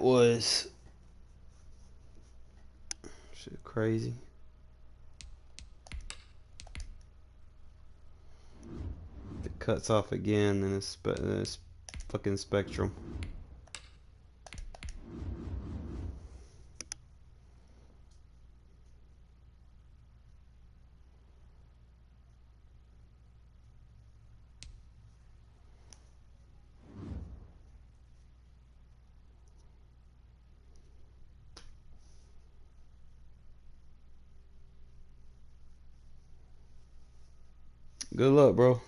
was shit crazy. If it cuts off again, then it's fucking Spectrum. Good luck, bro.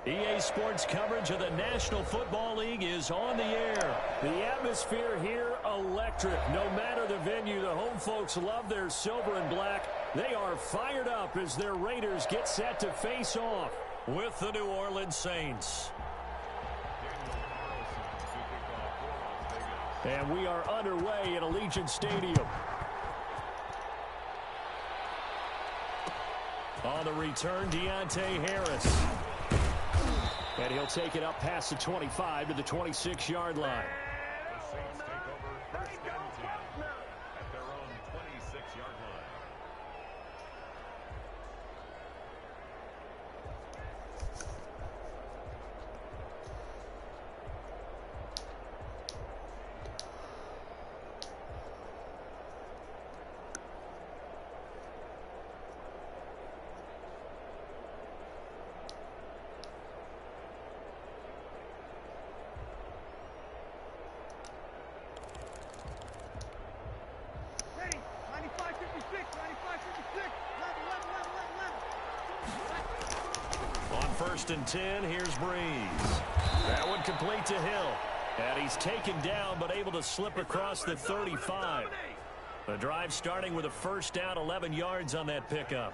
EA Sports coverage of the National Football League is on the air. The atmosphere here, electric. No matter the venue, the home folks love their silver and black. They are fired up as their Raiders get set to face off with the New Orleans Saints. And we are underway at Allegiant Stadium. On the return, Deontay Harris. And he'll take it up past the 25 to the 26-yard line. The Saints take over first and 10 at their own 26-yard line. First and 10, here's Breeze. That one complete to Hill. And he's taken down, but able to slip across the 35. The drive starting with a first down, 11 yards on that pickup.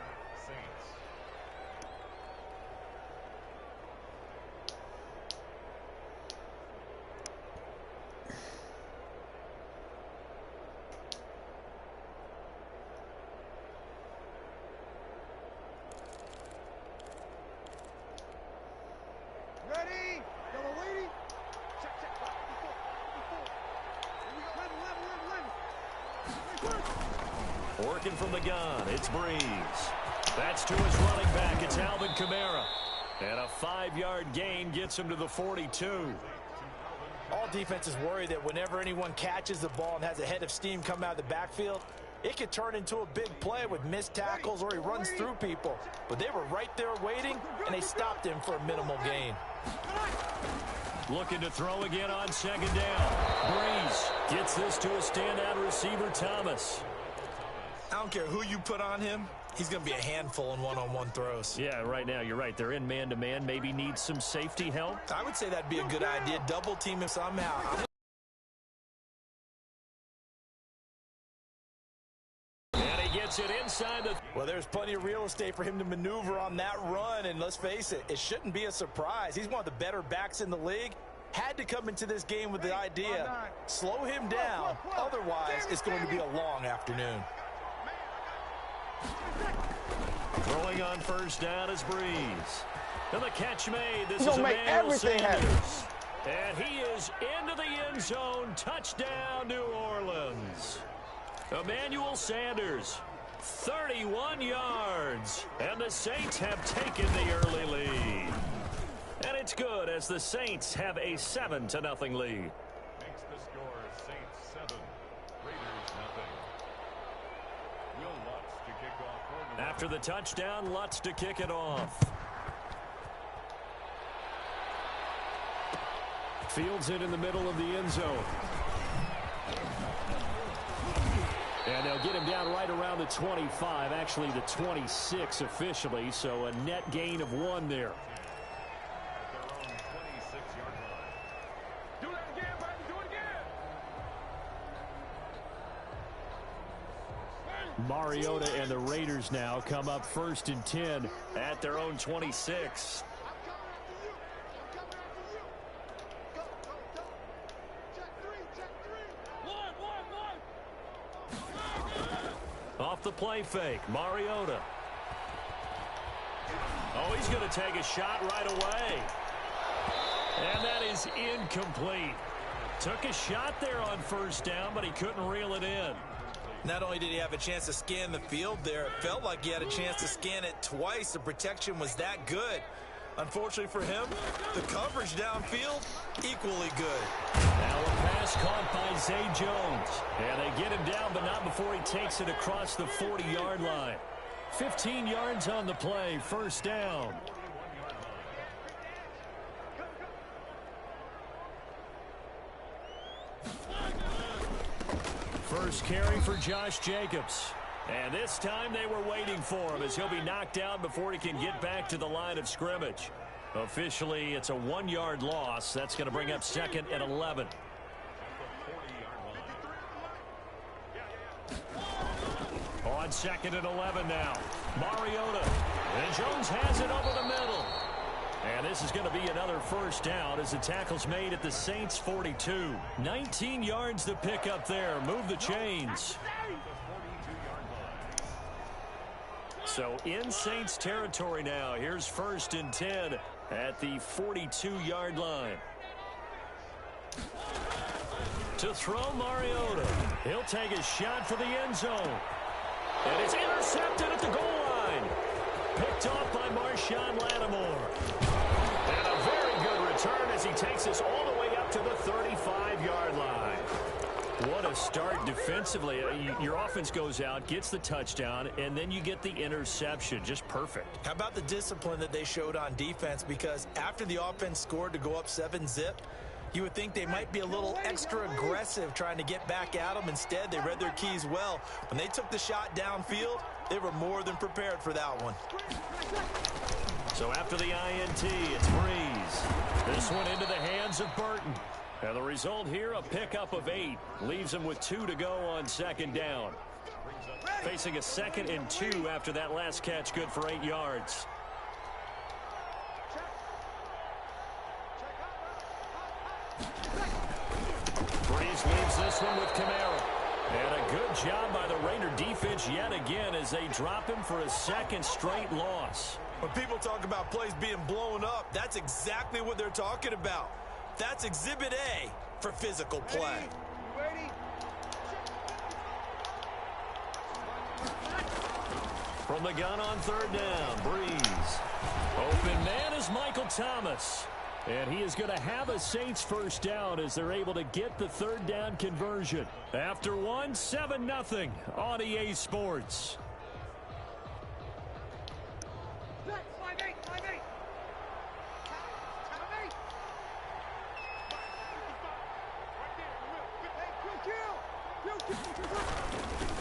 Working from the gun, it's Breeze. That's to his running back, it's Alvin Kamara. And a 5-yard gain gets him to the 42. All defenses worry that whenever anyone catches the ball and has a head of steam come out of the backfield, it could turn into a big play with missed tackles or he runs through people. But they were right there waiting, and they stopped him for a minimal gain. Looking to throw again on second down. Breeze gets this to a standout receiver, Thomas. I don't care who you put on him. He's going to be a handful in one-on-one throws. Yeah, right now, you're right. They're in man-to-man. Maybe need some safety help. I would say that'd be a good idea. Double team him somehow. And he gets it inside the... Well, there's plenty of real estate for him to maneuver on that run. And let's face it, it shouldn't be a surprise. He's one of the better backs in the league. Had to come into this game with the idea, slow him down. Otherwise, it's going to be a long afternoon. Throwing on first down is Breeze. And the catch made. This He's is make Emmanuel everything Sanders. And he is into the end zone. Touchdown, New Orleans. Emmanuel Sanders, 31 yards. And the Saints have taken the early lead. And it's good as the Saints have a 7-0 lead. Makes the score Saints 7, Raiders 0. Will Lutz to kick off for the... After the touchdown, Lutz to kick it off. Fields it in the middle of the end zone. And they'll get him down right around the 25, actually the 26 officially, so a net gain of 1 there. Mariota and the Raiders now come up first and 10 at their own 26. Off the play fake, Mariota. Oh, he's going to take a shot right away. And that is incomplete. Took a shot there on first down, but he couldn't reel it in. Not only did he have a chance to scan the field there, it felt like he had a chance to scan it twice. The protection was that good. Unfortunately for him, the coverage downfield, equally good. Now a pass caught by Zay Jones. And they get him down, but not before he takes it across the 40-yard line. 15 yards on the play, first down. First carry for Josh Jacobs. And this time they were waiting for him as he'll be knocked down before he can get back to the line of scrimmage. Officially, it's a 1-yard loss. That's going to bring up 2nd and 11. On 2nd and 11 now. Mariota. And Jones has it over the middle. And this is going to be another first down as the tackle's made at the Saints 42. 19 yards to pick up there. Move the chains. So in Saints territory now. Here's 1st and 10 at the 42-yard line. To throw Mariota. He'll take a shot for the end zone. And it's intercepted at the goal line. Picked off by Marshawn Lattimore. And a very good return as he takes us all the way up to the 35-yard line. What a start defensively. Your offense goes out, gets the touchdown, and then you get the interception. Just perfect. How about the discipline that they showed on defense? Because after the offense scored to go up 7-zip, you would think they might be a little extra aggressive trying to get back at them. Instead, they read their keys well. When they took the shot downfield, they were more than prepared for that one. So after the INT, it's Breeze. This one into the hands of Burton. And the result here, a pickup of 8. Leaves him with 2 to go on 2nd down. Facing a 2nd and 2 after that last catch, good for 8 yards. Breeze leaves this one with Kamara. And a good job by the Raider defense yet again as they drop him for a 2nd straight loss. When people talk about plays being blown up, that's exactly what they're talking about. That's Exhibit A for physical play. From the gun on 3rd down, Breeze. Open man is Michael Thomas. And he is going to have a Saints first down as they're able to get the 3rd down conversion. After 7-0 on EA Sports.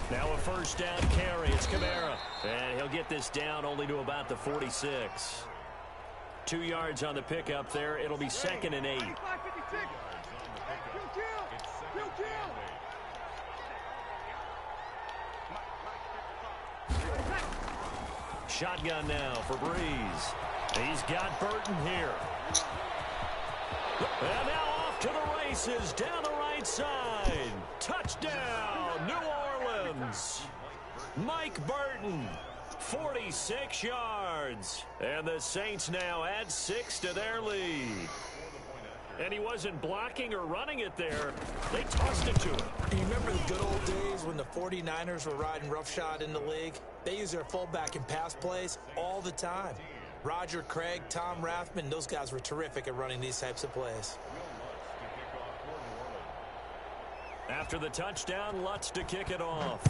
Now a first down carry. It's Kamara. And he'll get this down only to about the 46. 2 yards on the pickup there. It'll be 2nd and 8. Shotgun now for Breeze. He's got Burton here. And now off to the races down the right side. Touchdown, New Orleans. Mike Burton. 46 yards. And the Saints now add 6 to their lead. And he wasn't blocking or running it there. They tossed it to him. You remember the good old days when the 49ers were riding roughshod in the league? They used their fullback in pass plays all the time. Roger Craig, Tom Rathman, those guys were terrific at running these types of plays. After the touchdown, Lutz to kick it off.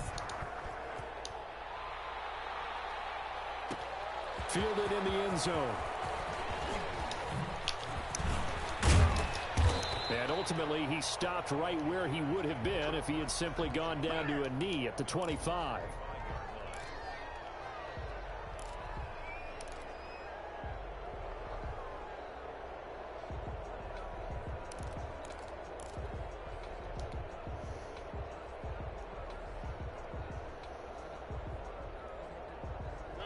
Fielded in the end zone. And ultimately, he stopped right where he would have been if he had simply gone down to a knee at the 25.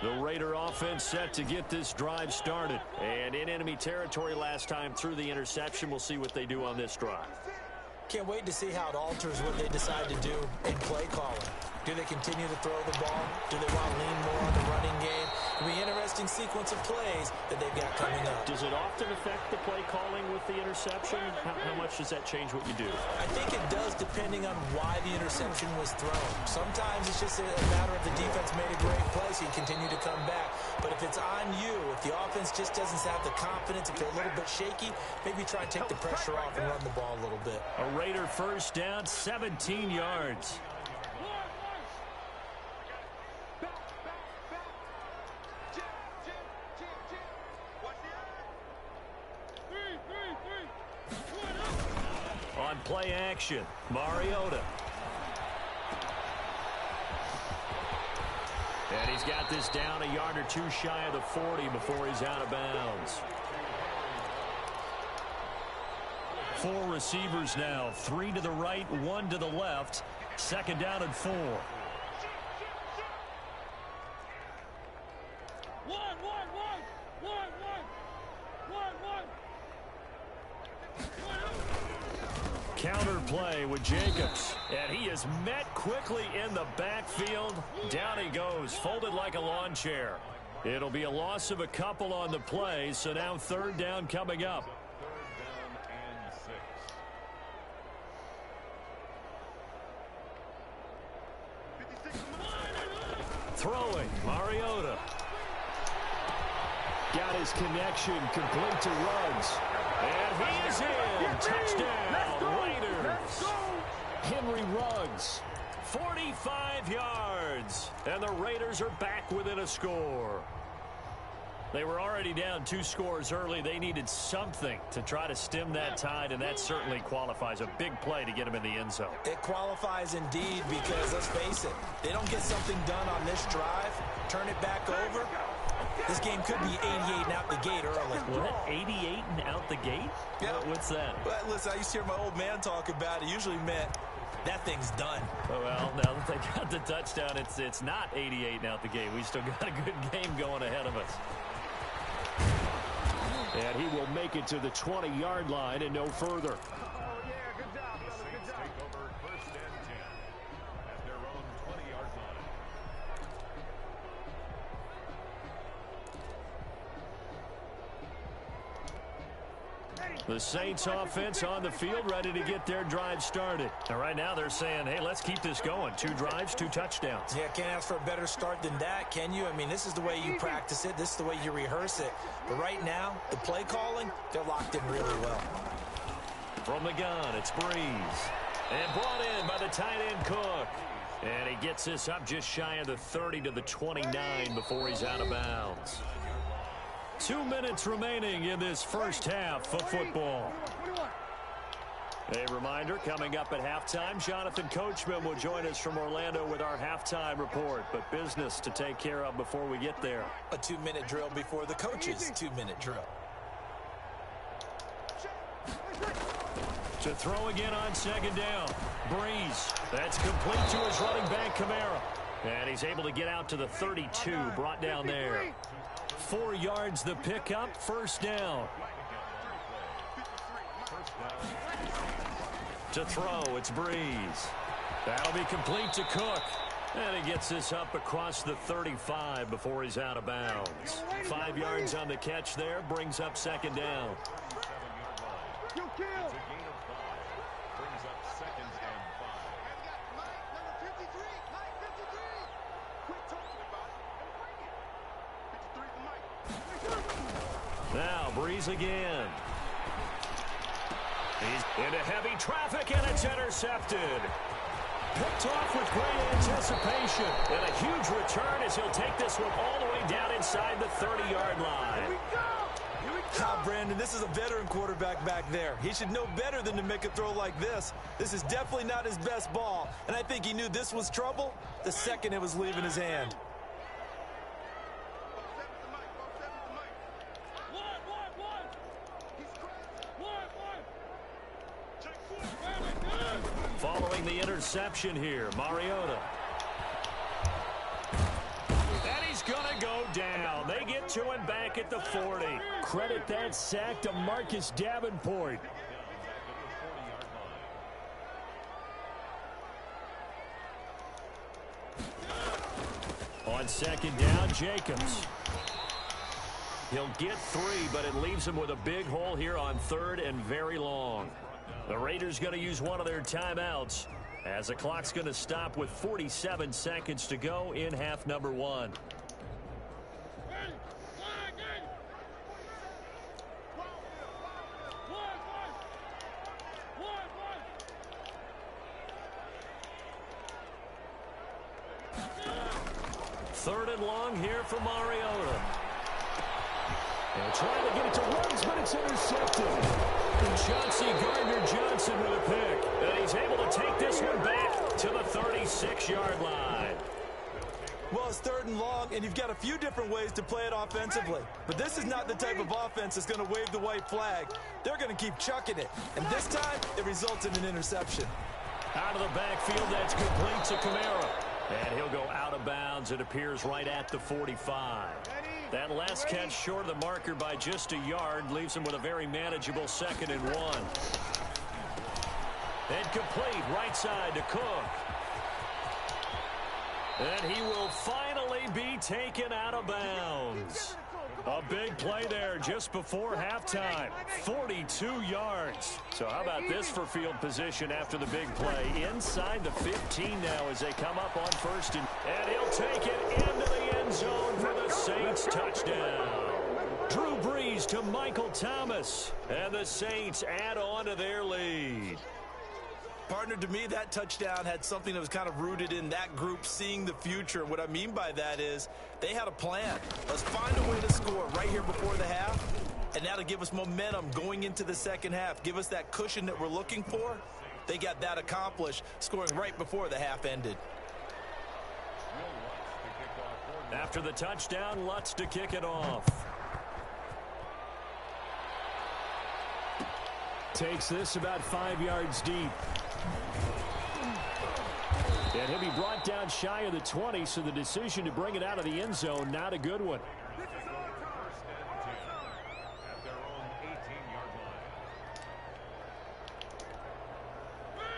The Raider offense set to get this drive started. And in enemy territory last time through the interception. We'll see what they do on this drive. Can't wait to see how it alters what they decide to do in play calling. Do they continue to throw the ball? Do they want to lean more on the running game? It'll be an interesting sequence of plays that they've got coming up. Does it often affect the play calling with the interception? How much does that change what you do? I think it does, depending on why the interception was thrown. Sometimes it's just a matter of the defense made a great play, so you continue to come back. But if it's on you, if the offense just doesn't have the confidence, if they're a little bit shaky, maybe try and take the pressure off and run the ball a little bit. A Raider first down, 17 yards. On play action, Mariota. And he's got this down a yard or two shy of the 40 before he's out of bounds. 4 receivers now, 3 to the right, 1 to the left. Second down and 4. Counter play with Jacobs, and he is met quickly in the backfield. Down he goes, folded like a lawn chair. It'll be a loss of a couple on the play, so now third down coming up. Throwing, Mariota. Got his connection complete to Ruggs. And he is in. Touchdown, Raiders. Henry Ruggs, 45 yards. And the Raiders are back within a score. They were already down 2 scores early. They needed something to try to stem that tide, and that certainly qualifies. A big play to get them in the end zone. It qualifies indeed because, let's face it, they don't get something done on this drive, turn it back over, this game could be 88 and out the gate early. What? 88 and out the gate? Yeah. What's that? Well, listen, I used to hear my old man talk about it. Usually meant that thing's done. Well, now that they got the touchdown, it's not 88 and out the gate. We still got a good game going ahead of us. And he will make it to the 20-yard line and no further. The Saints offense on the field, ready to get their drive started. And right now they're saying, hey, let's keep this going. 2 drives, 2 touchdowns. Yeah, can't ask for a better start than that, can you? I mean, this is the way you practice it. This is the way you rehearse it. But right now, the play calling, they're locked in really well. From the gun, it's Breeze. And brought in by the tight end Cook. And he gets this up just shy of the 30 to the 29 before he's out of bounds. 2 minutes remaining in this first half of football. A reminder, coming up at halftime, Jonathan Coachman will join us from Orlando with our halftime report. But business to take care of before we get there. A 2-minute drill before the coach's 2-minute drill. To throw again on second down. Breeze. That's complete to his running back, Kamara. And he's able to get out to the 32, brought down there. 4 yards the pickup, first down. To throw, it's Breeze. That'll be complete to Cook. And he gets this up across the 35 before he's out of bounds. 5 yards on the catch there, brings up second down. Now Breeze again. He's into heavy traffic, and it's intercepted. Picked off with great anticipation. And a huge return as he'll take this one all the way down inside the 30-yard line. Brandon, this is a veteran quarterback back there. He should know better than to make a throw like this. This is definitely not his best ball. And I think he knew this was trouble the second it was leaving his hand. Following the interception here, Mariota. And he's going to go down. They get to him back at the 40. Credit that sack to Marcus Davenport. On second down, Jacobs. He'll get 3, but it leaves him with a big hole here on 3rd and very long. The Raiders going to use one of their timeouts as the clock's going to stop with 47 seconds to go in half number 1. Third and long here for Mariota. And trying to get it to Ruggs, but it's intercepted. And Chauncey Gardner-Johnson with a pick. And he's able to take this one back to the 36-yard line. Well, it's 3rd and long, and you've got a few different ways to play it offensively. But this is not the type of offense that's going to wave the white flag. They're going to keep chucking it. And this time, it results in an interception. Out of the backfield, that's complete to Kamara. And he'll go out of bounds. It appears right at the 45. That last catch short of the marker by just a yard leaves him with a very manageable 2nd and 1. And complete right side to Cook. And he will finally be taken out of bounds. A big play there just before halftime. 42 yards. So how about this for field position after the big play? Inside the 15 now as they come up on 1st. And he'll take it into the end zone for the Saints touchdown. Drew Brees to Michael Thomas. And the Saints add on to their lead. Partner, to me, that touchdown had something that was kind of rooted in that group seeing the future. What I mean by that is they had a plan. Let's find a way to score right here before the half, and that'll give us momentum going into the second half. Give us that cushion that we're looking for. They got that accomplished, scoring right before the half ended. After the touchdown, Lutz to kick it off. Takes this about 5 yards deep. And he'll be brought down shy of the 20, so the decision to bring it out of the end zone, not a good one.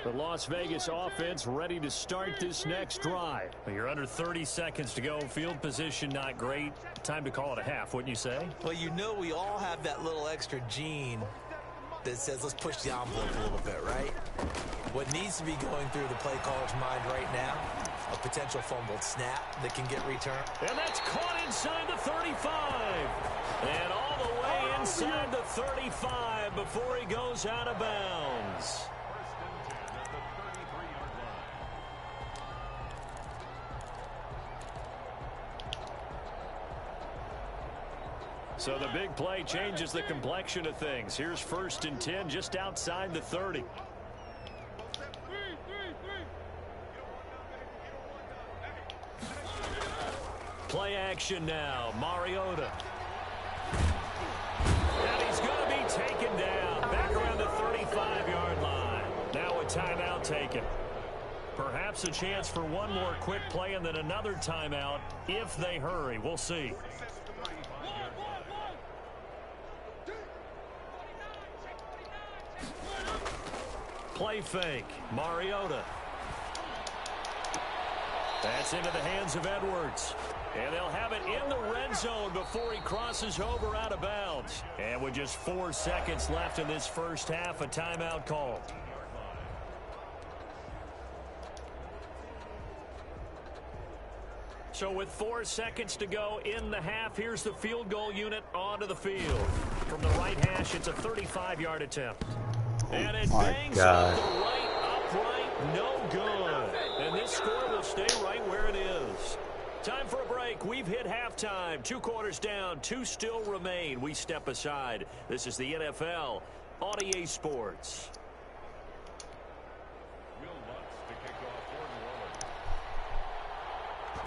The Las Vegas offense ready to start this next drive. You're under 30 seconds to go. Field position not great. Time to call it a half, wouldn't you say? Well, you know we all have that little extra gene that says let's push the envelope a little bit, right? What needs to be going through the play caller's mind right now, a potential fumbled snap that can get returned. And that's caught inside the 35. And all the way inside the 35 before he goes out of bounds. So the big play changes the complexion of things. Here's 1st and 10 just outside the 30. Play action now. Mariota. And he's going to be taken down. Back around the 35-yard line. Now a timeout taken. Perhaps a chance for one more quick play and then another timeout if they hurry. We'll see. Play fake. Mariota. That's into the hands of Edwards. And they'll have it in the red zone before he crosses over out of bounds. And with just 4 seconds left in this first half, a timeout called. So with 4 seconds to go in the half, here's the field goal unit onto the field. From the right hash, it's a 35-yard attempt. And it bangs up the right upright, no good. And this score will stay right where it is. Time for a break. We've hit halftime. 2 quarters down, 2 still remain. We step aside. This is the NFL on EA Sports.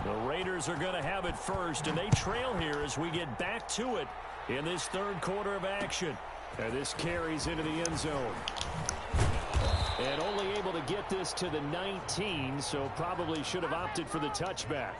The Raiders are going to have it first, and they trail here as we get back to it in this 3rd quarter of action. And this carries into the end zone. And only able to get this to the 19, so probably should have opted for the touchback.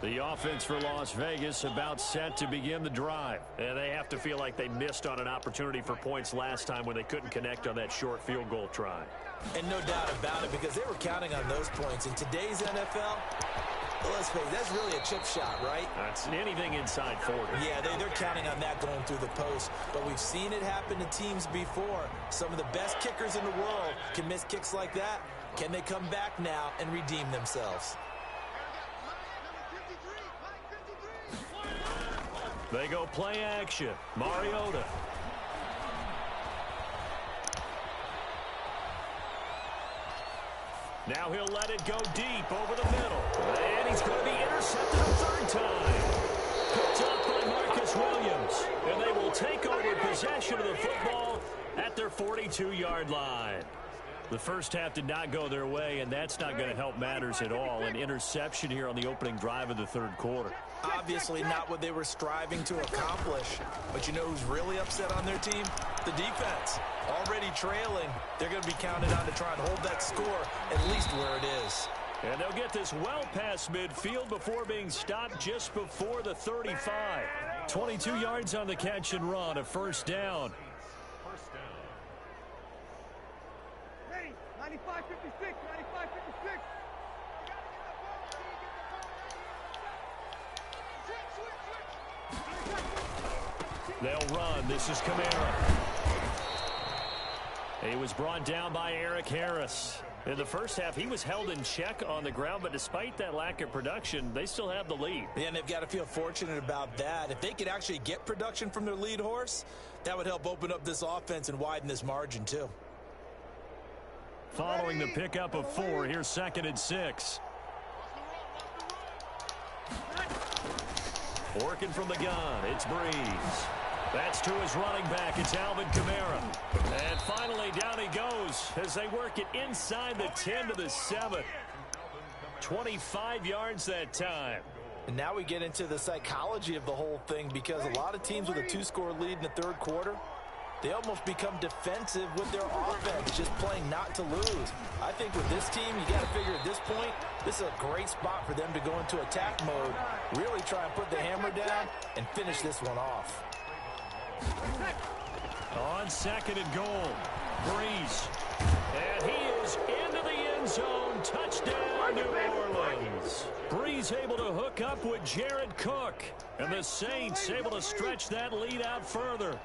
The offense for Las Vegas about set to begin the drive. And they have to feel like they missed on an opportunity for points last time when they couldn't connect on that short field goal try. And no doubt about it, because they were counting on those points. In today's NFL, let's face it, that's really a chip shot, right? That's anything inside 40. Yeah, they're counting on that going through the post. But we've seen it happen to teams before. Some of the best kickers in the world can miss kicks like that. Can they come back now and redeem themselves? They go play action. Mariota. Now he'll let it go deep over the middle. And he's going to be intercepted a third time. Picked up by Marcus Williams. And they will take over possession of the football at their 42-yard line. The first half did not go their way, and that's not going to help matters at all. An interception here on the opening drive of the third quarter. Obviously not what they were striving to accomplish. But you know who's really upset on their team? The defense. Already trailing. They're going to be counted on to try and hold that score at least where it is. And they'll get this well past midfield before being stopped just before the 35. 22 yards on the catch and run, a first down. 95-56, 95-56. They'll run. This is Kamara. He was brought down by Eric Harris. In the first half, he was held in check on the ground, but despite that lack of production, they still have the lead. Yeah, and they've got to feel fortunate about that. If they could actually get production from their lead horse, that would help open up this offense and widen this margin too. Following the pickup of 4, here's 2nd and 6. Working from the gun, it's Breeze. That's to his running back, it's Alvin Kamara. And finally, down he goes as they work it inside the 10 to the 7. 25 yards that time. And now we get into the psychology of the whole thing, because a lot of teams with a 2-score lead in the third quarter, they almost become defensive with their offense, just playing not to lose. I think with this team, you got to figure at this point, this is a great spot for them to go into attack mode, really try and put the hammer down and finish this one off. On 2nd and goal, Breeze. And he is into the end zone. Touchdown, New Orleans. Breeze able to hook up with Jared Cook. And the Saints able to stretch that lead out further.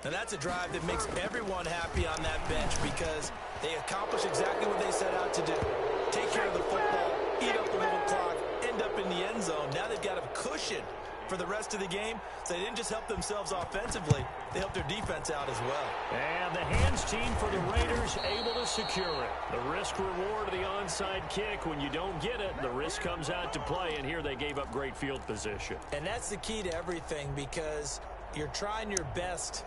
And that's a drive that makes everyone happy on that bench, because they accomplish exactly what they set out to do. Take care of the football, eat up the little clock, end up in the end zone. Now they've got a cushion for the rest of the game, so they didn't just help themselves offensively, they helped their defense out as well. And the hands team for the Raiders able to secure it. The risk reward of the onside kick, when you don't get it, the risk comes out to play, and here they gave up great field position. And that's the key to everything, because you're trying your best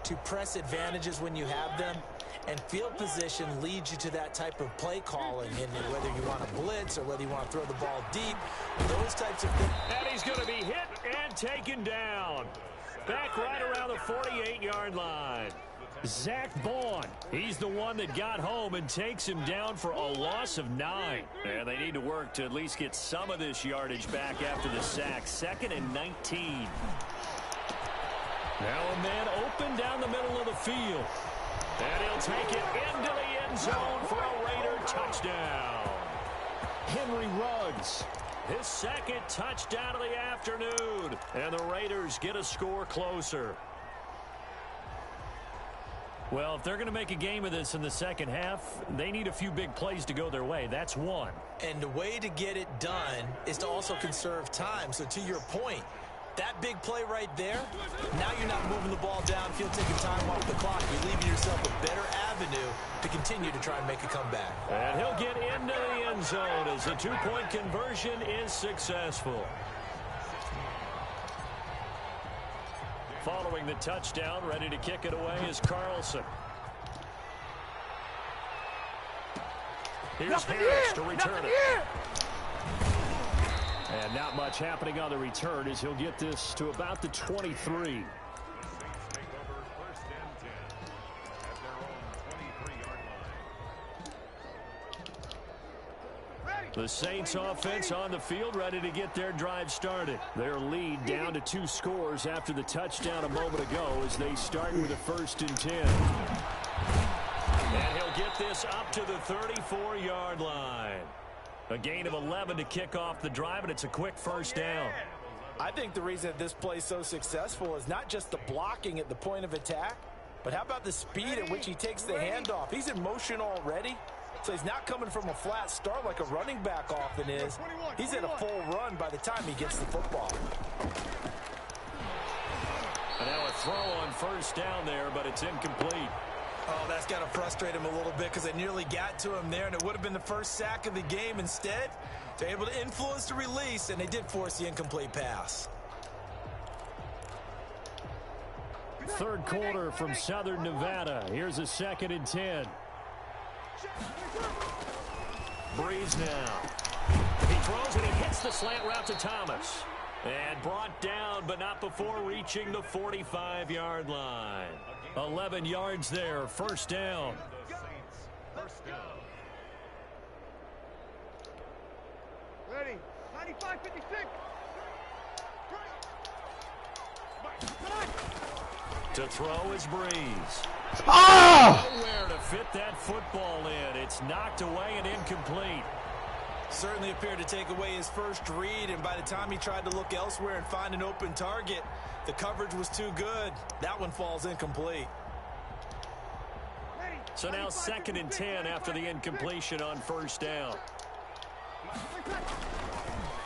to press advantages when you have them, and field position leads you to that type of play calling, and whether you want to blitz or whether you want to throw the ball deep, those types of things. And he's going to be hit and taken down. Back right around the 48-yard line. Zach Bond, he's the one that got home and takes him down for a loss of 9. And they need to work to at least get some of this yardage back after the sack. 2nd and 19. Now a man open down the middle of the field. And he'll take it into the end zone for a Raider touchdown. Henry Ruggs, his 2nd touchdown of the afternoon. And the Raiders get a score closer. Well, if they're going to make a game of this in the second half, they need a few big plays to go their way. That's one. And the way to get it done is to also conserve time. So to your point, that big play right there, now you're not moving the ball downfield, taking time off the clock. You're leaving yourself a better avenue to continue to try and make a comeback. And he'll get into the end zone as the 2-point conversion is successful. Following the touchdown, ready to kick it away is Carlson. Here's Harris to return it. And not much happening on the return as he'll get this to about the 23. The Saints offense on the field, ready to get their drive started. Their lead down to 2 scores after the touchdown a moment ago as they start with a 1st and 10. And he'll get this up to the 34-yard line. A gain of 11 to kick off the drive, and it's a quick 1st down. I think the reason that this play is so successful is not just the blocking at the point of attack, but how about the speed at which he takes the handoff? He's in motion already, so he's not coming from a flat start like a running back often is. He's in a full run by the time he gets the football. And now a throw on 1st down there, but it's incomplete. Oh, that's got to frustrate him a little bit because they nearly got to him there, and it would have been the first sack of the game. Instead, they're able to influence the release, and they did force the incomplete pass. 3rd quarter from Southern Nevada. Here's a 2nd and 10. Breeze now. He throws and it hits the slant route to Thomas. And brought down, but not before reaching the 45-yard line. 11 yards there, 1st down. Ready. 95-56. To throw is Breeze. Oh! Nowhere to fit that football in. It's knocked away and incomplete. Certainly appeared to take away his first read, and by the time he tried to look elsewhere and find an open target, the coverage was too good. That one falls incomplete. So now 2nd and 10 after the incompletion on 1st down.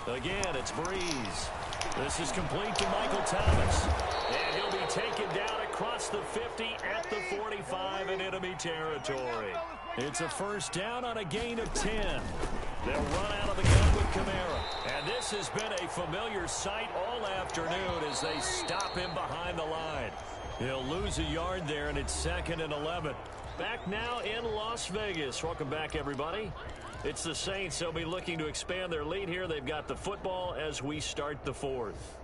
Again, it's Breeze. This is complete to Michael Thomas. And he'll be taken down across the 50 at the 45 in enemy territory. It's a 1st down on a gain of 10. They'll run out of the gun with Kamara. And this has been a familiar sight all afternoon as they stop him behind the line. He'll lose a yard there, and it's 2nd and 11. Back now in Las Vegas. Welcome back, everybody. It's the Saints. They'll be looking to expand their lead here. They've got the football as we start the 4th.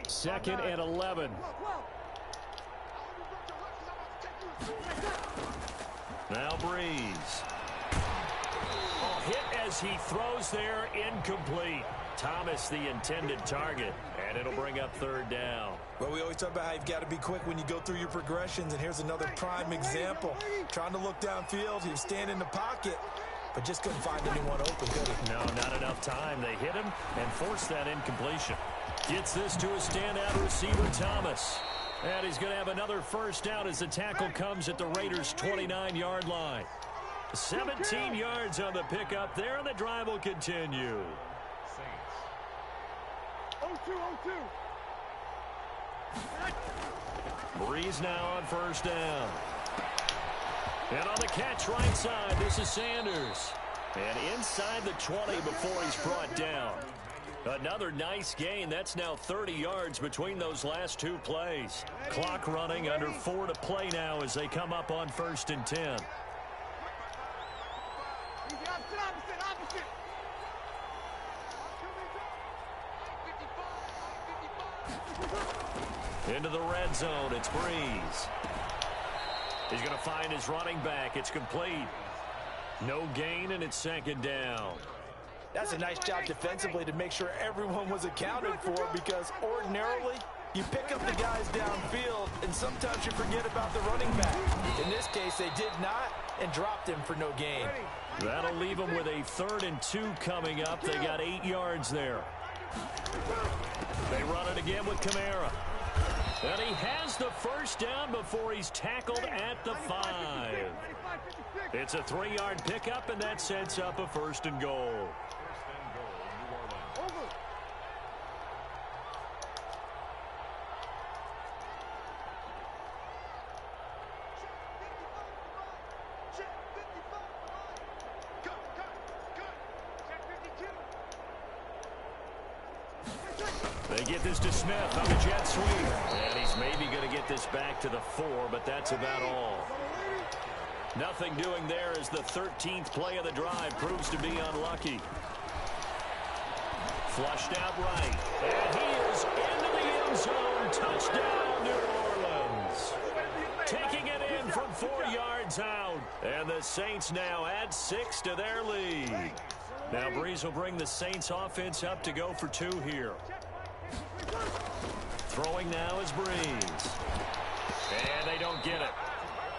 Second and 11. Now Breeze. Hit as he throws there, incomplete. Thomas the intended target, and it'll bring up 3rd down. Well, we always talk about how you've got to be quick when you go through your progressions, and here's another prime example. Trying to look downfield, he was standing in the pocket, but just couldn't find anyone open, could he? No, not enough time. They hit him and forced that incompletion. Gets this to a standout receiver, Thomas. And he's going to have another 1st down as the tackle comes at the Raiders' 29-yard line. 17 yards on the pickup there, and the drive will continue. 0-2. Breeze now on 1st down. And on the catch right side, this is Sanders. And inside the 20 before he's brought down. Another nice gain. That's now 30 yards between those last 2 plays. Clock running, under 4 to play now as they come up on 1st and 10. Opposite. Into the red zone, it's Breeze. He's going to find his running back. It's complete. No gain, and it's 2nd down. That's a nice job defensively to make sure everyone was accounted for, because ordinarily you pick up the guys downfield and sometimes you forget about the running back. In this case, they did not and dropped him for no gain. That'll leave them with a 3rd and 2 coming up. They got 8 yards there. They run it again with Kamara. And he has the 1st down before he's tackled at the 5. It's a 3-yard pickup, and that sets up a 1st and goal. They get this to Smith on the jet sweep. And he's maybe going to get this back to the 4, but that's about all. Nothing doing there as the 13th play of the drive proves to be unlucky. Flushed out right. And he is into the end zone. Touchdown, New Orleans. Taking it in from 4 yards out. And the Saints now add 6 to their lead. Now Breeze will bring the Saints offense up to go for 2 here. Throwing now is Breeze. And they don't get it.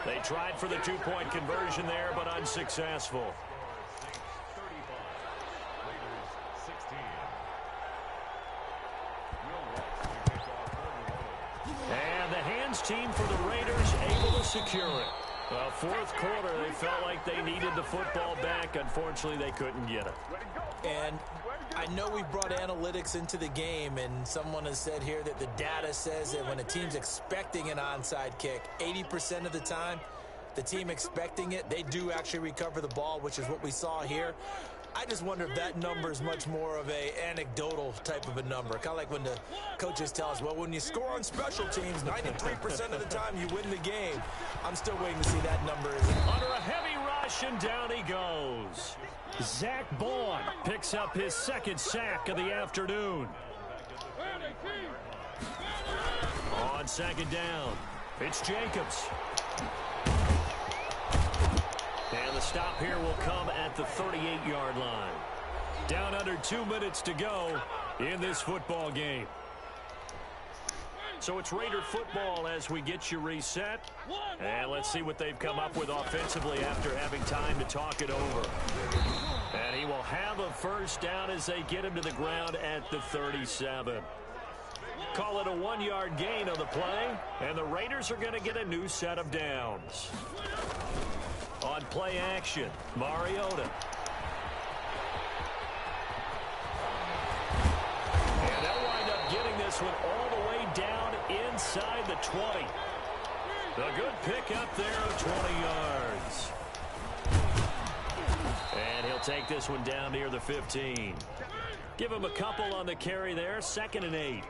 They tried for the 2-point conversion there, but unsuccessful. And the hands team for the Raiders able to secure it. Well, fourth quarter, they felt like they needed the football back. Unfortunately, they couldn't get it. And I know we brought analytics into the game, and someone has said here that the data says that when a team's expecting an onside kick, 80% of the time, the team expecting it, they do actually recover the ball, which is what we saw here. I just wonder if that number is much more of a anecdotal type of a number. Kind of like when the coaches tell us, well, when you score on special teams, 93% of the time you win the game. I'm still waiting to see that number. Under a heavy rush, and down he goes. Zach Bond picks up his 2nd sack of the afternoon. On 2nd down, it's Jacobs. And the stop here will come at the 38-yard line. Down under 2 minutes to go in this football game. So it's Raider football as we get you reset. And let's see what they've come up with offensively after having time to talk it over. And he will have a first down as they get him to the ground at the 37. Call it a 1-yard gain on the play. And the Raiders are going to get a new set of downs. On play action, Mariota. And they'll wind up getting this one all the way down inside the 20. A good pick up there of 20 yards. And he'll take this one down near the 15. Give him a couple on the carry there, 2nd and 8.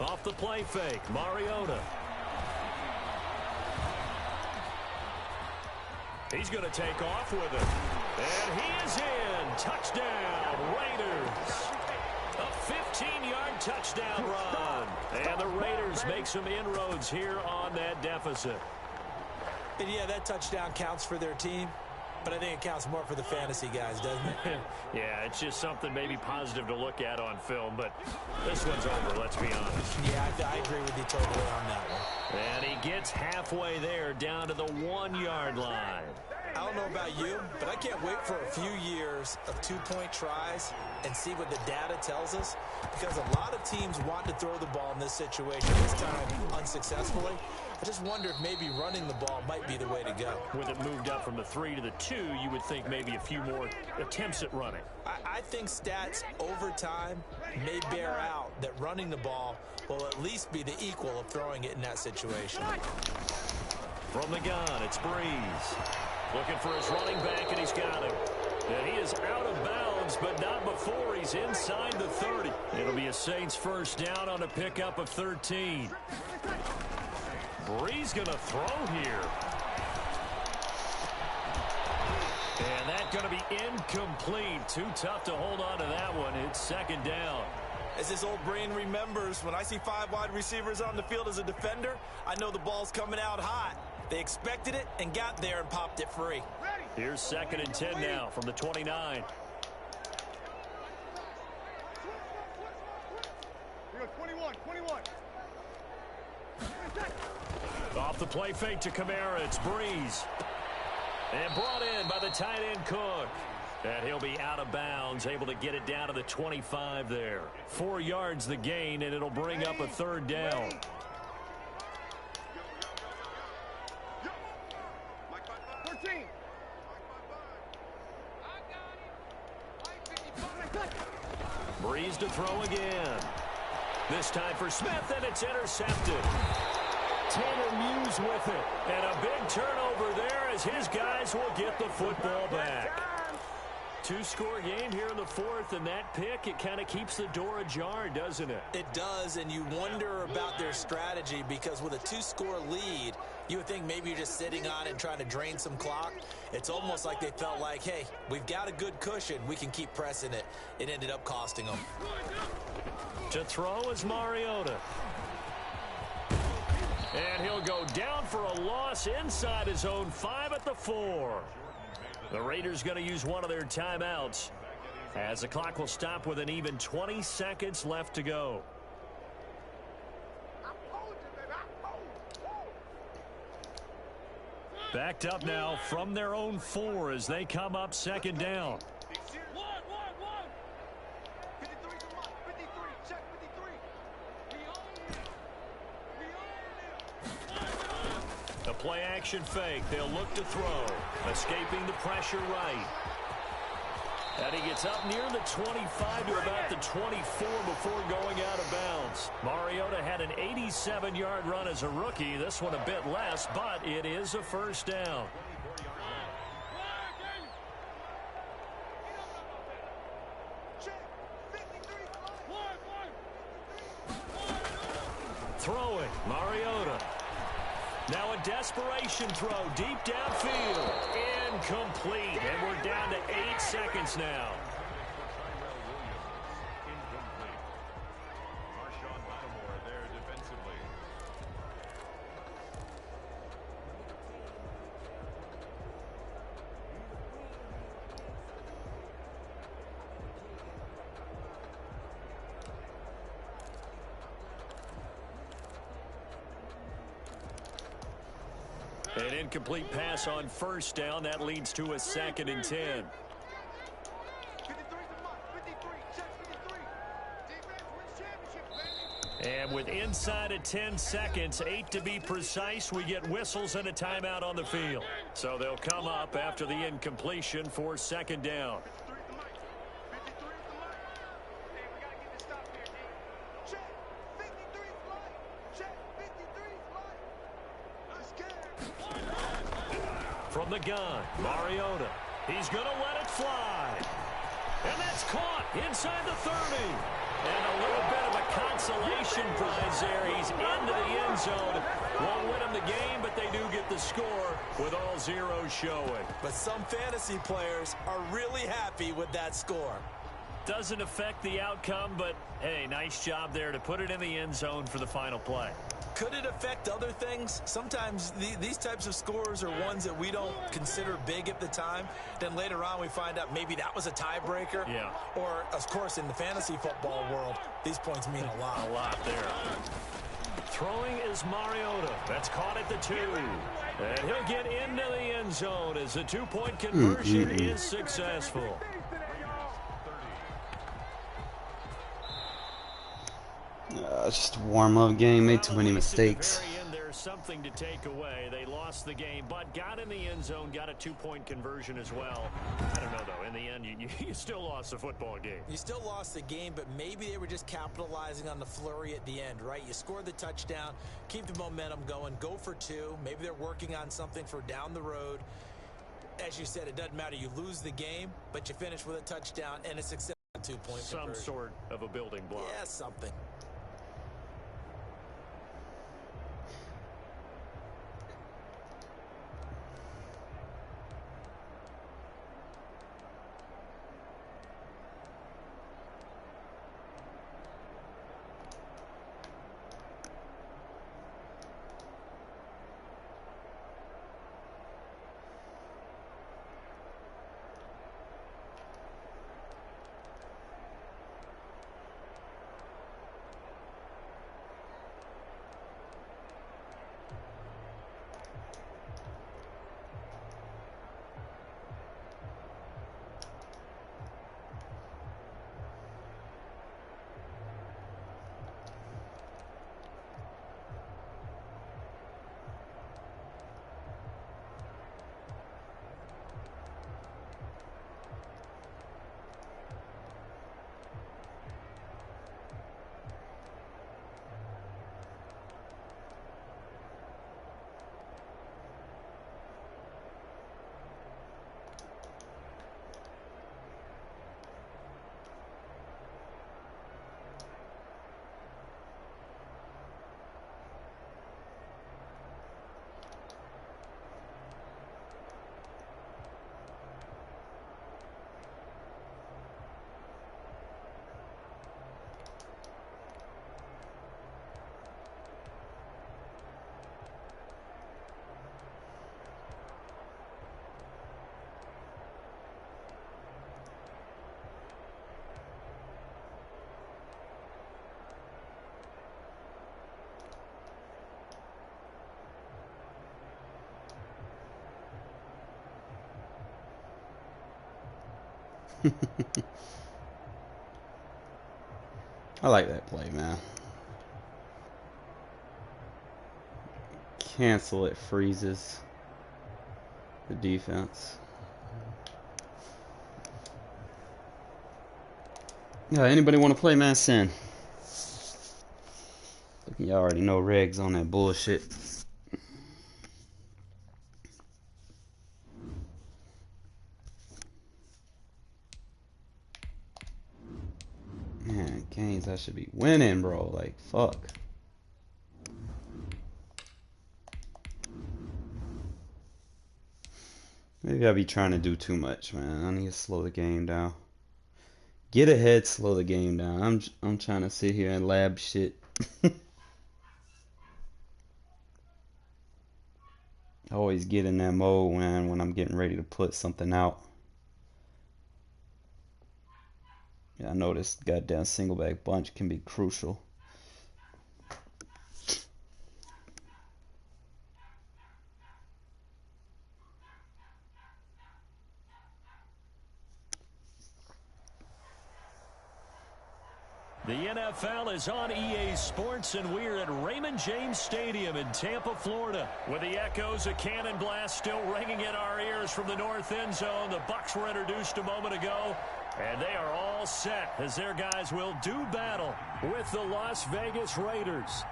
Off the play fake, Mariota. He's going to take off with it. And he is in. Touchdown, Raiders. A 15-yard touchdown run. And the Raiders make some inroads here on that deficit. And yeah, that touchdown counts for their team. But I think it counts more for the fantasy guys, doesn't it? Yeah, it's just something maybe positive to look at on film, but this one's over, let's be honest. Yeah, I agree with you totally on that one. And he gets halfway there, down to the 1-yard line. I don't know about you, but I can't wait for a few years of 2-point tries and see what the data tells us, because a lot of teams want to throw the ball in this situation, this time unsuccessfully. I just wonder if maybe running the ball might be the way to go. With it moved up from the 3 to the 2, you would think maybe a few more attempts at running. I think stats over time may bear out that running the ball will at least be the equal of throwing it in that situation. From the gun, it's Breeze. Looking for his running back, and he's got him. And he is out of bounds, but not before he's inside the 30. It'll be a Saints first down on a pickup of 13. Breeze going to throw here. And that's going to be incomplete. Too tough to hold on to that one. It's 2nd down. As this old brain remembers, when I see 5 wide receivers on the field as a defender, I know the ball's coming out hot. They expected it and got there and popped it free. Here's 2nd and 10 now from the 29. 21. Off the play fake to Kamara, it's Breeze. And brought in by the tight end Cook. And he'll be out of bounds, able to get it down to the 25 there. 4 yards the gain, and it'll bring up a 3rd down. Breeze to throw again. This time for Smith, and it's intercepted. Tanner Muse with it. And a big turnover there as his guys will get the football back. 2-score game here in the 4th, and that pick, it kind of keeps the door ajar, doesn't it? It does, and you wonder about their strategy, because with a 2-score lead, You would think maybe you're just sitting on it and trying to drain some clock. It's almost like they felt like, hey, we've got a good cushion. We can keep pressing it. It ended up costing them. To throw is Mariota. And he'll go down for a loss inside his own 5 at the 4. The Raiders going to use one of their timeouts as the clock will stop with an even 20 seconds left to go. Backed up now from their own 4 as they come up second down. The play action fake. They'll look to throw. Escaping the pressure right. And he gets up near the 25 to about the 24 before going out of bounds. Mariota had an 87-yard run as a rookie. This one a bit less, but it is a first down. Throwing, Mariota. Now a desperation throw deep downfield. Incomplete. And we're down to 8 seconds now. An incomplete pass on first down. That leads to a 2nd and 10. And with inside of 10 seconds, 8 to be precise, we get whistles and a timeout on the field. So they'll come up after the incompletion for 2nd down. From the gun, Mariota. He's going to let it fly. And that's caught inside the 30. And a little bit of a consolation prize there. He's into the end zone. Won't win him the game, but they do get the score with all zeros showing. But some fantasy players are really happy with that score. Doesn't affect the outcome, but, hey, nice job there to put it in the end zone for the final play. Could it affect other things? Sometimes these types of scores are ones that we don't consider big at the time. Then later on we find out maybe that was a tiebreaker. Yeah. Or, of course, in the fantasy football world, these points mean a lot. A lot there. Throwing is Mariota. That's caught at the 2. And he'll get into the end zone as the 2-point conversion is successful. Just a warm-up game. Made too many mistakes. There's something to take away. They lost the game, but got in the end zone, got a 2-point conversion as well. I don't know, though. In the end, you still lost the football game. You still lost the game, but maybe they were just capitalizing on the flurry at the end, right? You score the touchdown, keep the momentum going, go for 2. Maybe they're working on something for down the road. As you said, it doesn't matter. You lose the game, but you finish with a touchdown and a successful 2-point conversion. Some sort of a building block. Yeah, something. I like that play, man. Cancel it, freezes the defense. Yeah, anybody want to play, man? Send. Y'all already know regs on that bullshit. Man, games I should be winning, bro. Like, fuck. Maybe I be trying to do too much, man. I need to slow the game down. Get ahead, slow the game down. I'm trying to sit here and lab shit. I always get in that mode when I'm getting ready to put something out. Yeah, I know this goddamn single back bunch can be crucial. The NFL is on EA Sports, and we're at Raymond James Stadium in Tampa, Florida. With the echoes of cannon blast still ringing in our ears from the north end zone, the Bucs were introduced a moment ago, and they are all set as their guys will do battle with the Las Vegas Raiders.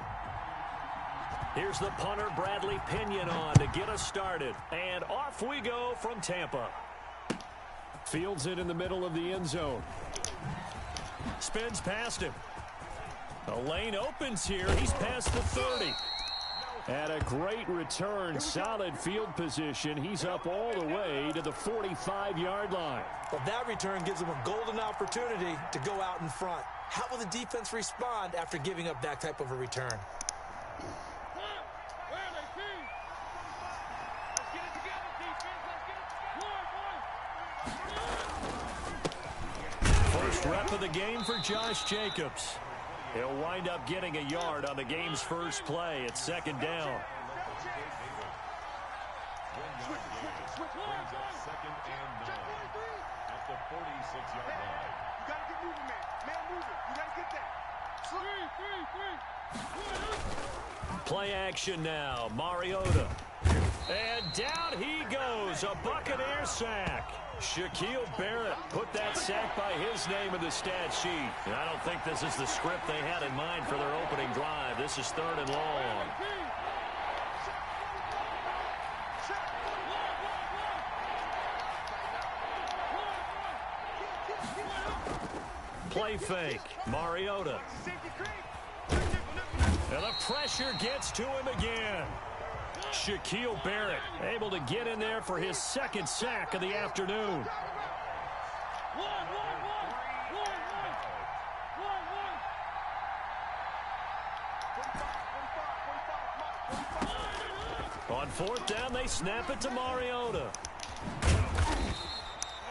Here's the punter, Bradley Pinion, on to get us started. And off we go from Tampa. Fields it in the middle of the end zone. Spins past him. The lane opens here. He's past the 30. And a great return. Solid field position. He's up all the way to the 45-yard line. Well, that return gives him a golden opportunity to go out in front. How will the defense respond after giving up that type of a return? First rep of the game for Josh Jacobs. He'll wind up getting a yard on the game's first play at second down. Second and 9 at the 46-yard line. You gotta get moving, man. Man moving. You gotta get that. Play action now. Mariota. And down he goes. A Buccaneer sack. Shaquille Barrett put that sack by his name in the stat sheet. And I don't think this is the script they had in mind for their opening drive. This is third and long. Play fake. Mariota. And the pressure gets to him again. Shaquille Barrett able to get in there for his second sack of the afternoon. On fourth down, they snap it to Mariota.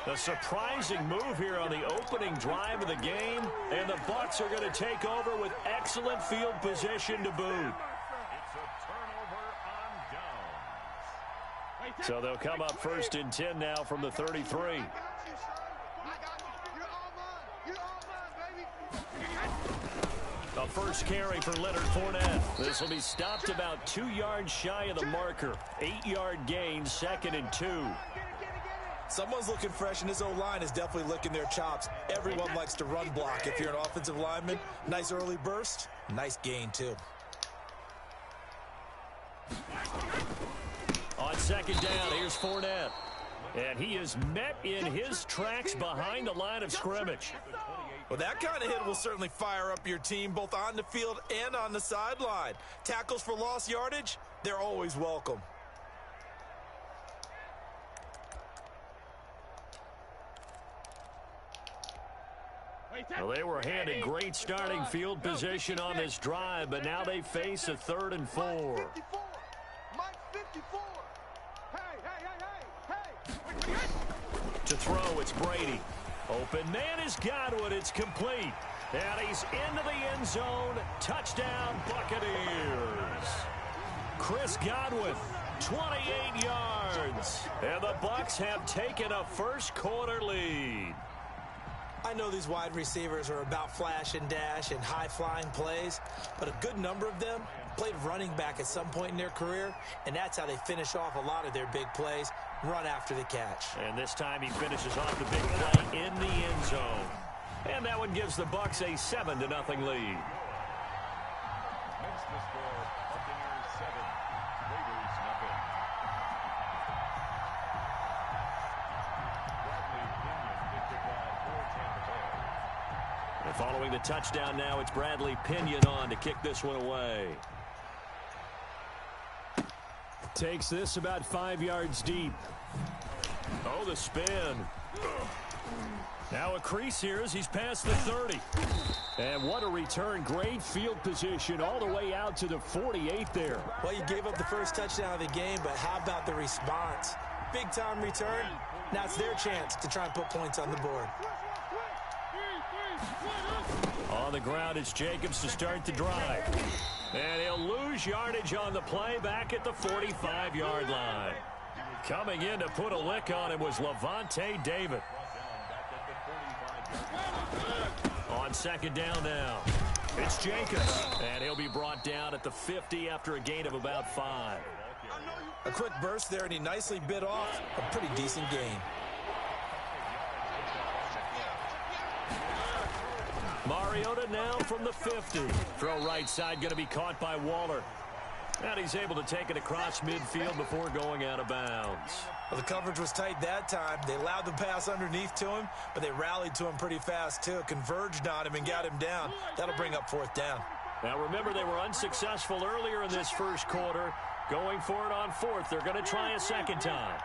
A surprising move here on the opening drive of the game, and the Bucs are going to take over with excellent field position to boot. So they'll come up first and 10 now from the 33. A first carry for Leonard Fournette. This will be stopped about 2 yards shy of the marker. 8-yard gain, second and 2. Someone's looking fresh, and his O-line is definitely licking their chops. Everyone likes to run block. If you're an offensive lineman, nice early burst, nice gain too. On second down, here's Fournette. And he is met in his tracks behind the line of scrimmage. Well, that kind of hit will certainly fire up your team, both on the field and on the sideline. Tackles for lost yardage, they're always welcome. Well, they were handed great starting field position on this drive, but now they face a 3rd and 4. To throw, it's Brady. Open man is Godwin. It's complete. And he's into the end zone. Touchdown, Buccaneers. Chris Godwin, 28 yards. And the Bucs have taken a first quarter lead. I know these wide receivers are about flash and dash and high-flying plays, but a good number of them played running back at some point in their career, and that's how they finish off a lot of their big plays, run after the catch. And this time he finishes off the big play in the end zone. And that one gives the Bucs a 7-0 lead. Makes the score Buccaneers 7, Raiders nothing. Bradley Pinion to kick off for Tampa Bay. And following the touchdown now, it's Bradley Pinion on to kick this one away. Takes this about 5 yards deep. Oh, the spin. Now a crease here as he's past the 30. And what a return. Great field position all the way out to the 48 there. Well, you gave up the first touchdown of the game, but how about the response? Big-time return. Now it's their chance to try and put points on the board. On the ground, it's Jacobs to start the drive. And he'll lose yardage on the play back at the 45-yard line. Coming in to put a lick on him was Levante David. On second down now, it's Jacobs. And he'll be brought down at the 50 after a gain of about 5. A quick burst there, and he nicely bit off a pretty decent gain. Mariota now from the 50. Throw right side going to be caught by Waller. And he's able to take it across midfield before going out of bounds. Well, the coverage was tight that time. They allowed the pass underneath to him, but they rallied to him pretty fast, too. Converged on him and got him down. That'll bring up fourth down. Now, remember, they were unsuccessful earlier in this first quarter. Going for it on fourth. They're going to try a second time.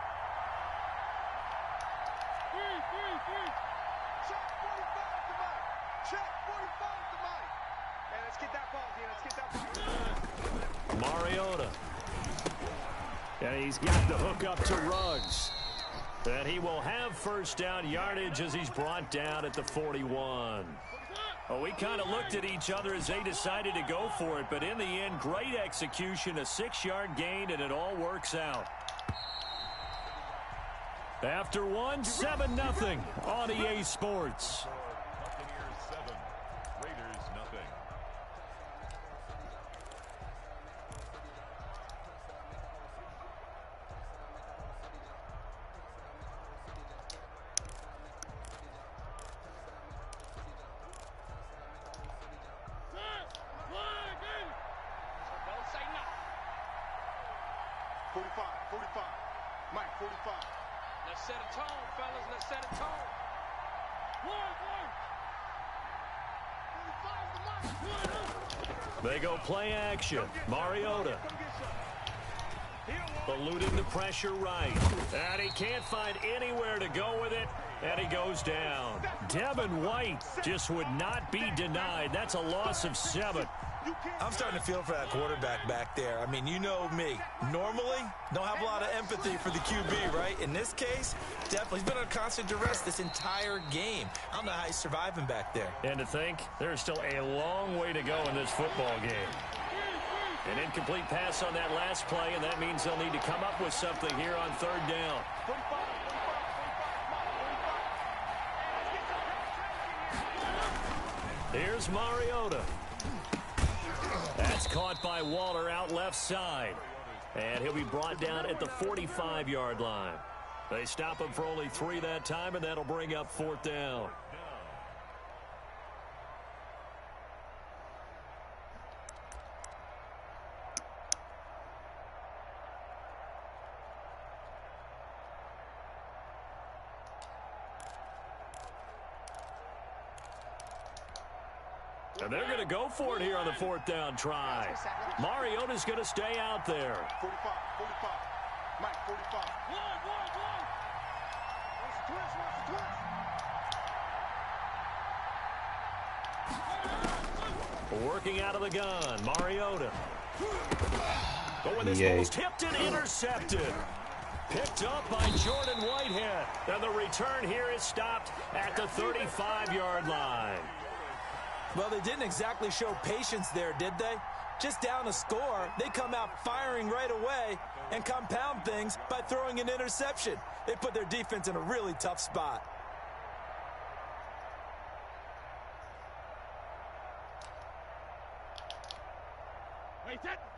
Mariota. And he's got the hook up to Ruggs. And he will have first down yardage as he's brought down at the 41. Well, we kind of looked at each other as they decided to go for it, but in the end, great execution, a 6-yard gain, and it all works out. After one, 7-0 on EA Sports. Buccaneers 7, Raiders nothing. Don't say nothing. 45, 45. Mike, 45. Let's set a tone, fellas. Let's set a tone. They go play action. Mariota. Eluding the pressure right. And he can't find anywhere to go with it. And he goes down. Devin White just would not be denied. That's a loss of 7. I'm starting to feel for that quarterback back there. I mean, you know me. Normally, don't have a lot of empathy for the QB, right? In this case, definitely. He's been under constant duress this entire game. I don't know how he's surviving back there. And to think, there's still a long way to go in this football game. An incomplete pass on that last play, and that means they'll need to come up with something here on third down. Here's Mariota. That's caught by Waller out left side. And he'll be brought down at the 45-yard line. They stop him for only 3 that time, and that'll bring up fourth down. And they're going to go for it here on the fourth down try. Mariota's going to stay out there. 45, 45. Mike, 45. Working out of the gun, Mariota. But when this Yay. ball's tipped and intercepted. Picked up by Jordan Whitehead. And the return here is stopped at the 35-yard line. Well, they didn't exactly show patience there, did they? Just down a score, they come out firing right away and compound things by throwing an interception. They put their defense in a really tough spot.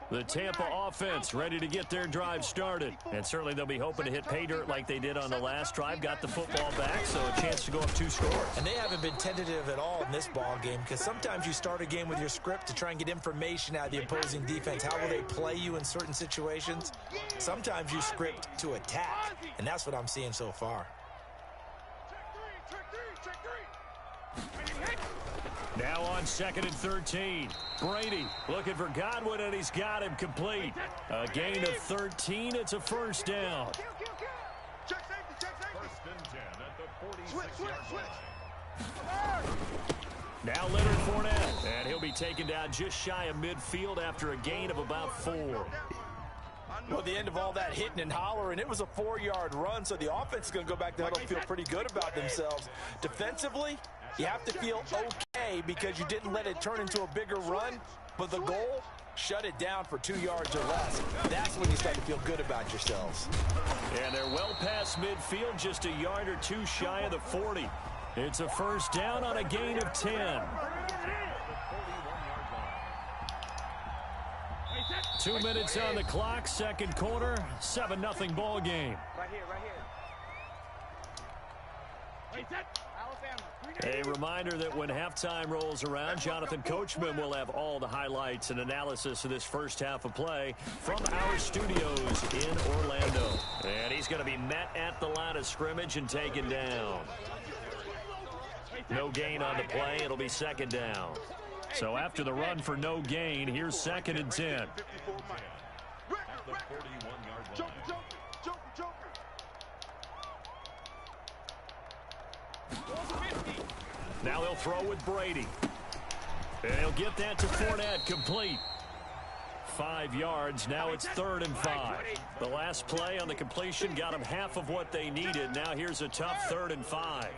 The Tampa offense ready to get their drive started. And certainly they'll be hoping to hit pay dirt like they did on the last drive. Got the football back, so a chance to go up 2 scores. And they haven't been tentative at all in this ball game, because sometimes you start a game with your script to try and get information out of the opposing defense. How will they play you in certain situations? Sometimes you script to attack, and that's what I'm seeing so far. Now on 2nd and 13. Brady looking for Godwin, and he's got him complete. A gain of 13. It's a first down. First and 10 at the 46-yard line. Now Leonard Fournette, and he'll be taken down just shy of midfield after a gain of about 4. Well, the end of all that hitting and hollering, it was a 4-yard run, so the offense is going to go back to huddle, feel pretty good about themselves. Defensively, you have to feel okay because you didn't let it turn into a bigger run, but the goal, shut it down for 2 yards or less. That's when you start to feel good about yourselves. And they're well past midfield, just a yard or 2 shy of the 40. It's a first down on a gain of 10. 2 minutes on the clock, second quarter, 7-0 ball game. Right here, right here. A reminder that when halftime rolls around, Jonathan Coachman will have all the highlights and analysis of this first half of play from our studios in Orlando. And he's going to be met at the line of scrimmage and taken down. No gain on the play. It'll be second down. So after the run for no gain, here's 2nd and 10. At the 41-yard line. Now he'll throw with Brady. And he'll get that to Fournette, complete. 5 yards. Now it's 3rd and 5. The last play on the completion got them half of what they needed. Now here's a tough 3rd and 5.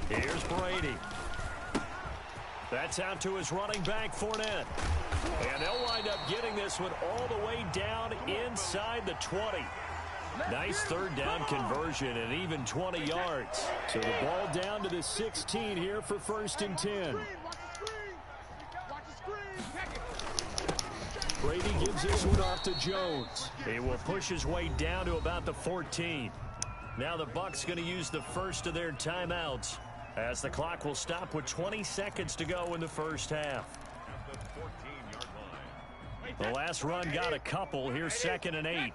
Here's Brady. That's out to his running back, Fournette. And they'll wind up getting this one all the way down inside the 20. Nice 3rd down conversion and even 20 yards. So the ball down to the 16 here for 1st and 10. Brady gives this one off to Jones. He will push his way down to about the 14. Now the Bucs going to use the first of their timeouts, as the clock will stop with 20 seconds to go in the first half. At the 14-yard line. The last run got a couple. Here's 2nd and 8. Reload!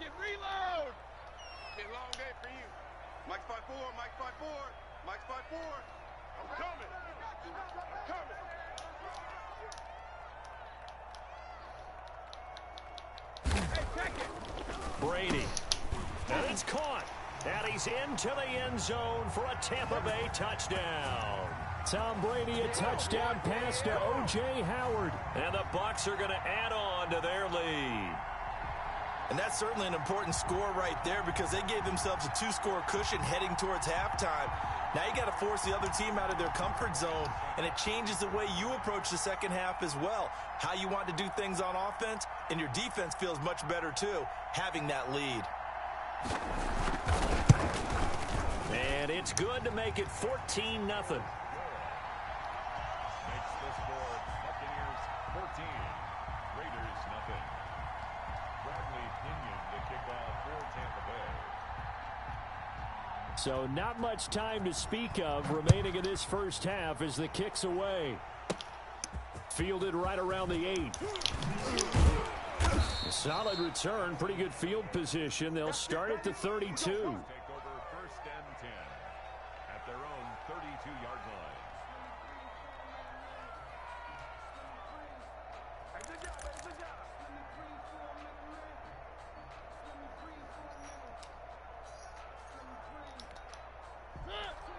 Been a long day for you. Mike's 5-4, Mike's 5-4, Mike's 5-4. I'm coming. I'm coming. Hey, check it. Brady. And it's caught. And he's into the end zone for a Tampa Bay touchdown. Tom Brady, a touchdown pass to O.J. Howard. And the Bucs are going to add on to their lead. And that's certainly an important score right there, because they gave themselves a 2-score cushion heading towards halftime. Now you got to force the other team out of their comfort zone, and it changes the way you approach the second half as well. How you want to do things on offense, and your defense feels much better too, having that lead. And it's good to make it 14-0. Makes the score Buccaneers 14, Raiders nothing. Bradley Pinion to kick off for Tampa Bay. So not much time to speak of remaining in this first half as the kick's away. Fielded right around the 8. A solid return, pretty good field position. They'll start at the 32. Take over 1st and 10 at their own 32-yard line.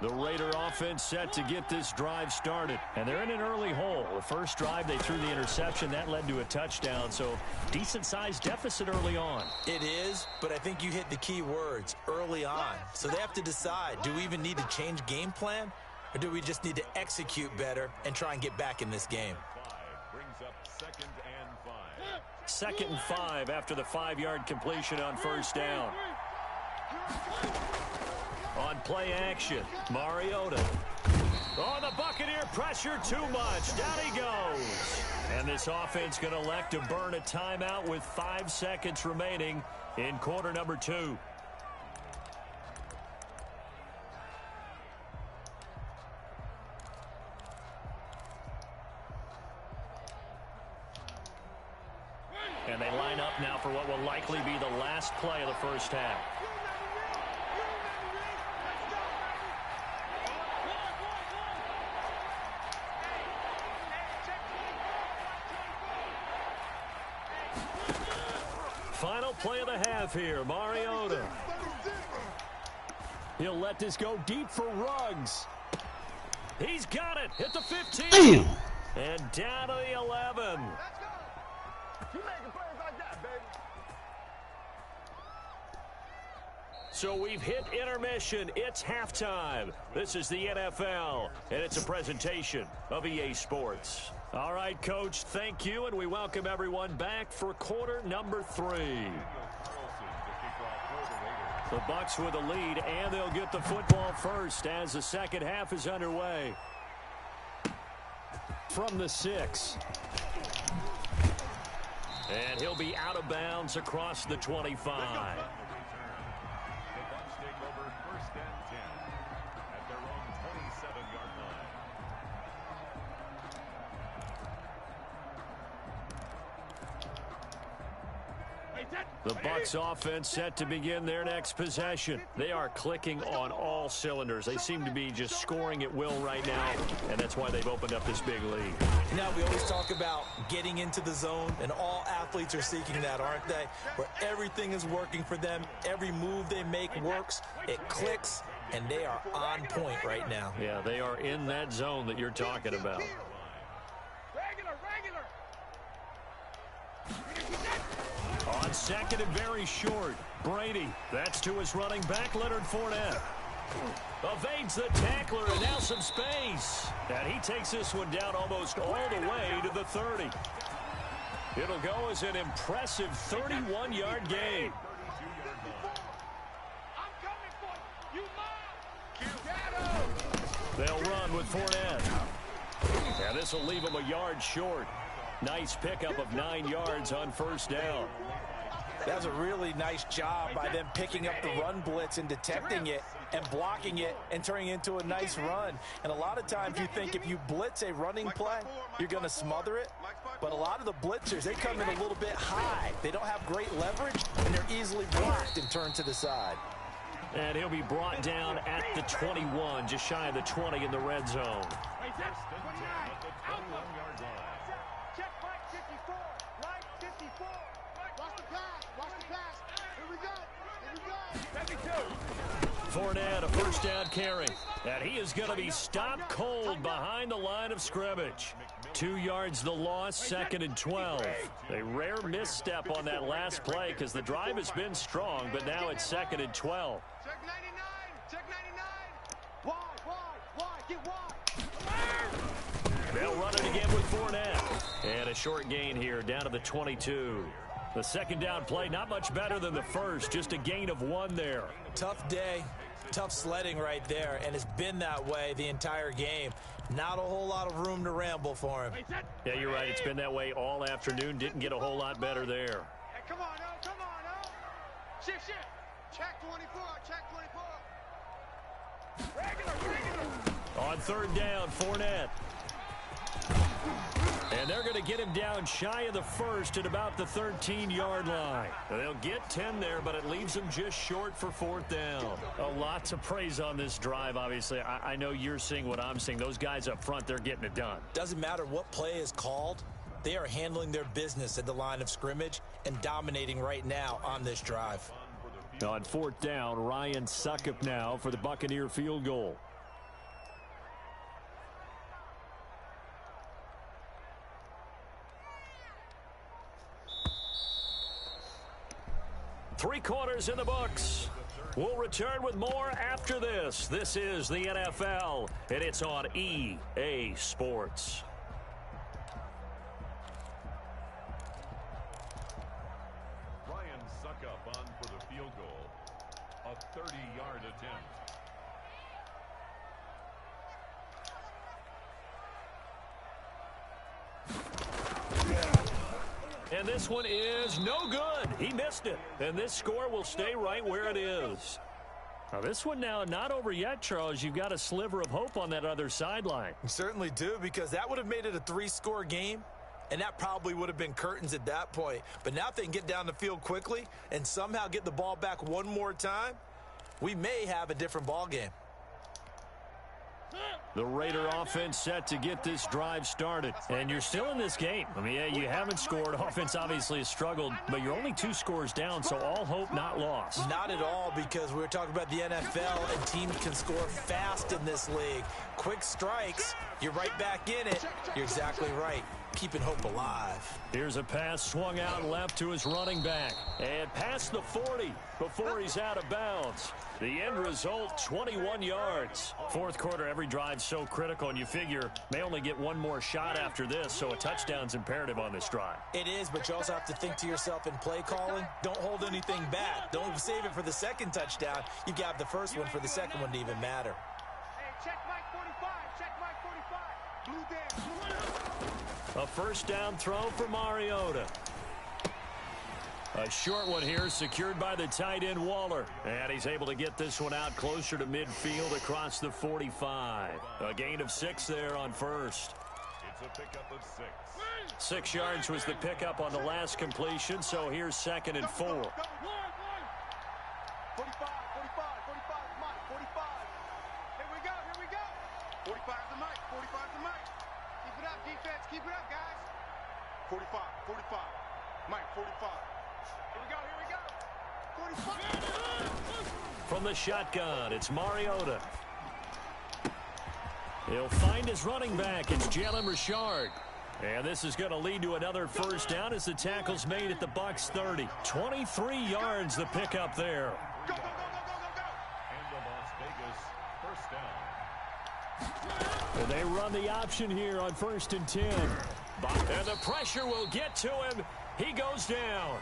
The Raider offense set to get this drive started. And they're in an early hole. The first drive, they threw the interception. That led to a touchdown. So decent-sized deficit early on. It is, but I think you hit the key words, early on. So they have to decide, do we even need to change game plan? Or do we just need to execute better and try and get back in this game? 5 brings up 2nd and 5. 2nd and 5 after the 5-yard completion on first down. On play action, Mariota. Oh, the Buccaneer pressure too much. Down he goes. And this offense going to elect to burn a timeout with 5 seconds remaining in quarter number 2. And they line up now for what will likely be the last play of the first half. Final play of the half here, Mariota. He'll let this go deep for Ruggs. He's got it. Hit the 15. Damn. And down to the 11. So we've hit intermission. It's halftime. This is the NFL, and it's a presentation of EA Sports. All right, Coach, thank you, and we welcome everyone back for quarter number 3. The Bucs with a lead, and they'll get the football first as the second half is underway. From the 6. And he'll be out of bounds across the 25. The Bucs offense set to begin their next possession. They are clicking on all cylinders. They seem to be just scoring at will right now, and that's why they've opened up this big lead. Now, we always talk about getting into the zone, and all athletes are seeking that, aren't they? Where everything is working for them. Every move they make works. It clicks, and they are on point right now. Yeah, they are in that zone that you're talking about. On second and very short, Brady. That's to his running back, Leonard Fournette. Evades the tackler, and now some space. And he takes this one down almost all the way to the 30. It'll go as an impressive 31-yard gain. They'll run with Fournette. And this will leave him a yard short. Nice pickup of 9 yards on first down. That's a really nice job by them picking up the run blitz and detecting it and blocking it and turning it into a nice run. And a lot of times you think if you blitz a running play, you're going to smother it. But a lot of the blitzers, they come in a little bit high. They don't have great leverage, and they're easily blocked and turned to the side. And he'll be brought down at the 21, just shy of the 20 in the red zone. Fournette, a first down carry. And he is going to be stopped cold behind the line of scrimmage. 2 yards the loss, second and 12. A rare misstep on that last play because the drive has been strong, but now it's second and 12. Check 99. Check 99. Wide. Get wide. They'll run it again with Fournette. And a short gain here down to the 22. The second down play, not much better than the first, just a gain of 1 there. Tough day, tough sledding right there, and it's been that way the entire game. Not a whole lot of room to ramble for him. Yeah, you're right. It's been that way all afternoon. Didn't get a whole lot better there. Hey, come on, oh. Shift. Check 24, check 24. Regular. On third down, Fournette. And they're going to get him down shy of the first at about the 13-yard line. They'll get 10 there, but it leaves them just short for fourth down. A lot to praise on this drive, obviously. I know you're seeing what I'm seeing. Those guys up front, they're getting it done. Doesn't matter what play is called. They are handling their business at the line of scrimmage and dominating right now on this drive. On fourth down, Ryan Succop now for the Buccaneer field goal. Three quarters in the books. We'll return with more after this. This is the NFL, and it's on EA Sports. Ryan Succop on for the field goal. A 30-yard attempt. And this one is no good. He missed it. And this score will stay right where it is. Now, this one now not over yet, Charles. You've got a sliver of hope on that other sideline. You certainly do, because that would have made it a 3-score game, and that probably would have been curtains at that point. But now if they can get down the field quickly and somehow get the ball back one more time, we may have a different ball game. The Raider offense set to get this drive started. And you're still in this game. I mean, yeah, you haven't scored. Offense obviously has struggled, but you're only 2 scores down, so all hope not lost. Not at all, because we were talking about the NFL, and teams can score fast in this league. Quick strikes, you're right back in it. You're exactly right. Keeping hope alive. Here's a pass swung out left to his running back. And past the 40 before he's out of bounds. The end result, 21 yards. Fourth quarter, every drive so critical, and you figure may only get one more shot after this, so a touchdown's imperative on this drive. It is, but you also have to think to yourself in play calling, don't hold anything back. Don't save it for the second touchdown. You got the first one for the second one to even matter. Hey, check Mike 45. Check Mike 45. Blue dance. A first down throw for Mariota. A short one here secured by the tight end Waller. And he's able to get this one out closer to midfield across the 45. A gain of 6 there on first. It's a pickup of 6. 6 yards was the pickup on the last completion, so here's 2nd and 4. 45, 45, 45 is Mike, 45. Here we go. 45 is the Mike, 45 is the Mike. Keep it up, defense, keep it up, guys. 45, 45. Mike, 45. Here we go. 45. From the shotgun, it's Mariota. He'll find his running back. It's Jalen Richard. And this is going to lead to another first down as the tackle's made at the Bucs 30. 23 yards the pickup there. Go, go, go, go, go, go, go. And the Las Vegas first down. And they run the option here on 1st and 10. And the pressure will get to him. He goes down.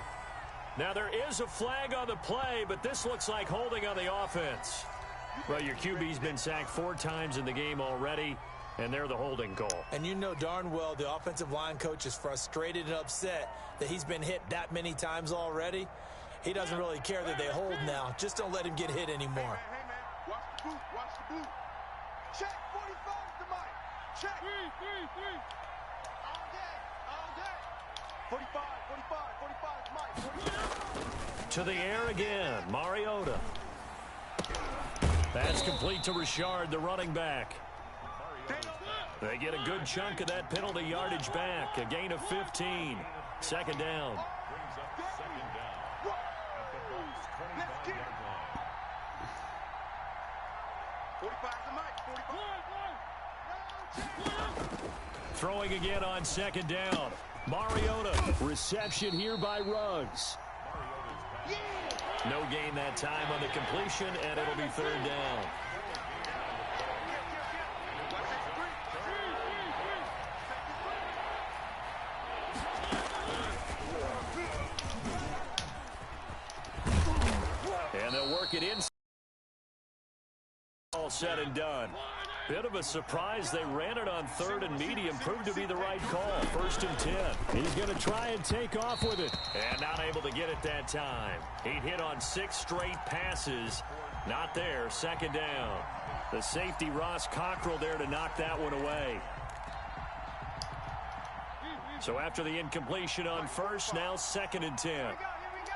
Now there is a flag on the play, but this looks like holding on the offense. Well, your QB's been sacked 4 times in the game already, and they're the holding call. And you know darn well the offensive line coach is frustrated and upset that he's been hit that many times already. He doesn't really care that they hold now. Just don't let him get hit anymore. Hey, man. Watch the boot. Watch the boot. Check 45 to Mike. Check. 3. All day. 45, 45 is Mike. To the air again, Mariota. That's complete to Richard, the running back. They get a good chunk of that penalty yardage back. A gain of 15. 2nd down. Brings up 2nd down. At the Bucs 25-yard line. 45 is the Mike. 45. Throwing again on 2nd down. Mariota. Reception here by Ruggs. No gain that time on the completion, and it'll be 3rd down. And they'll work it in. All said and done. Bit of a surprise. They ran it on 3rd and medium. Proved to be the right call. 1st and 10. He's going to try and take off with it. And not able to get it that time. He'd hit on 6 straight passes. Not there. 2nd down. The safety Ross Cockrell there to knock that one away. So after the incompletion on 1st, now 2nd and 10. Here we go.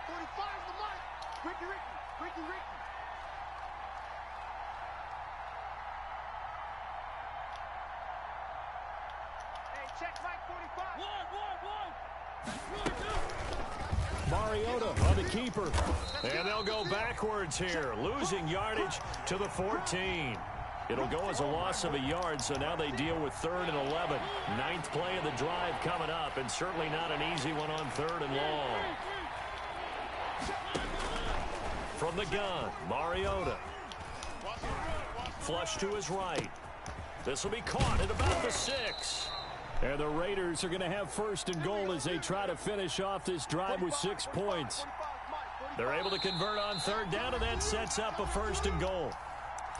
45 is the Mike. Ricky. Check Mike 45. Mariota on the keeper. And they'll go backwards here, losing yardage to the 14. It'll go as a loss of a yard, so now they deal with 3rd and 11. 9th play of the drive coming up, and certainly not an easy one on 3rd and long. From the gun, Mariota. Flush to his right. This will be caught at about the 6. And the Raiders are going to have 1st and goal as they try to finish off this drive with 6 points. They're able to convert on 3rd down, and that sets up a 1st and goal.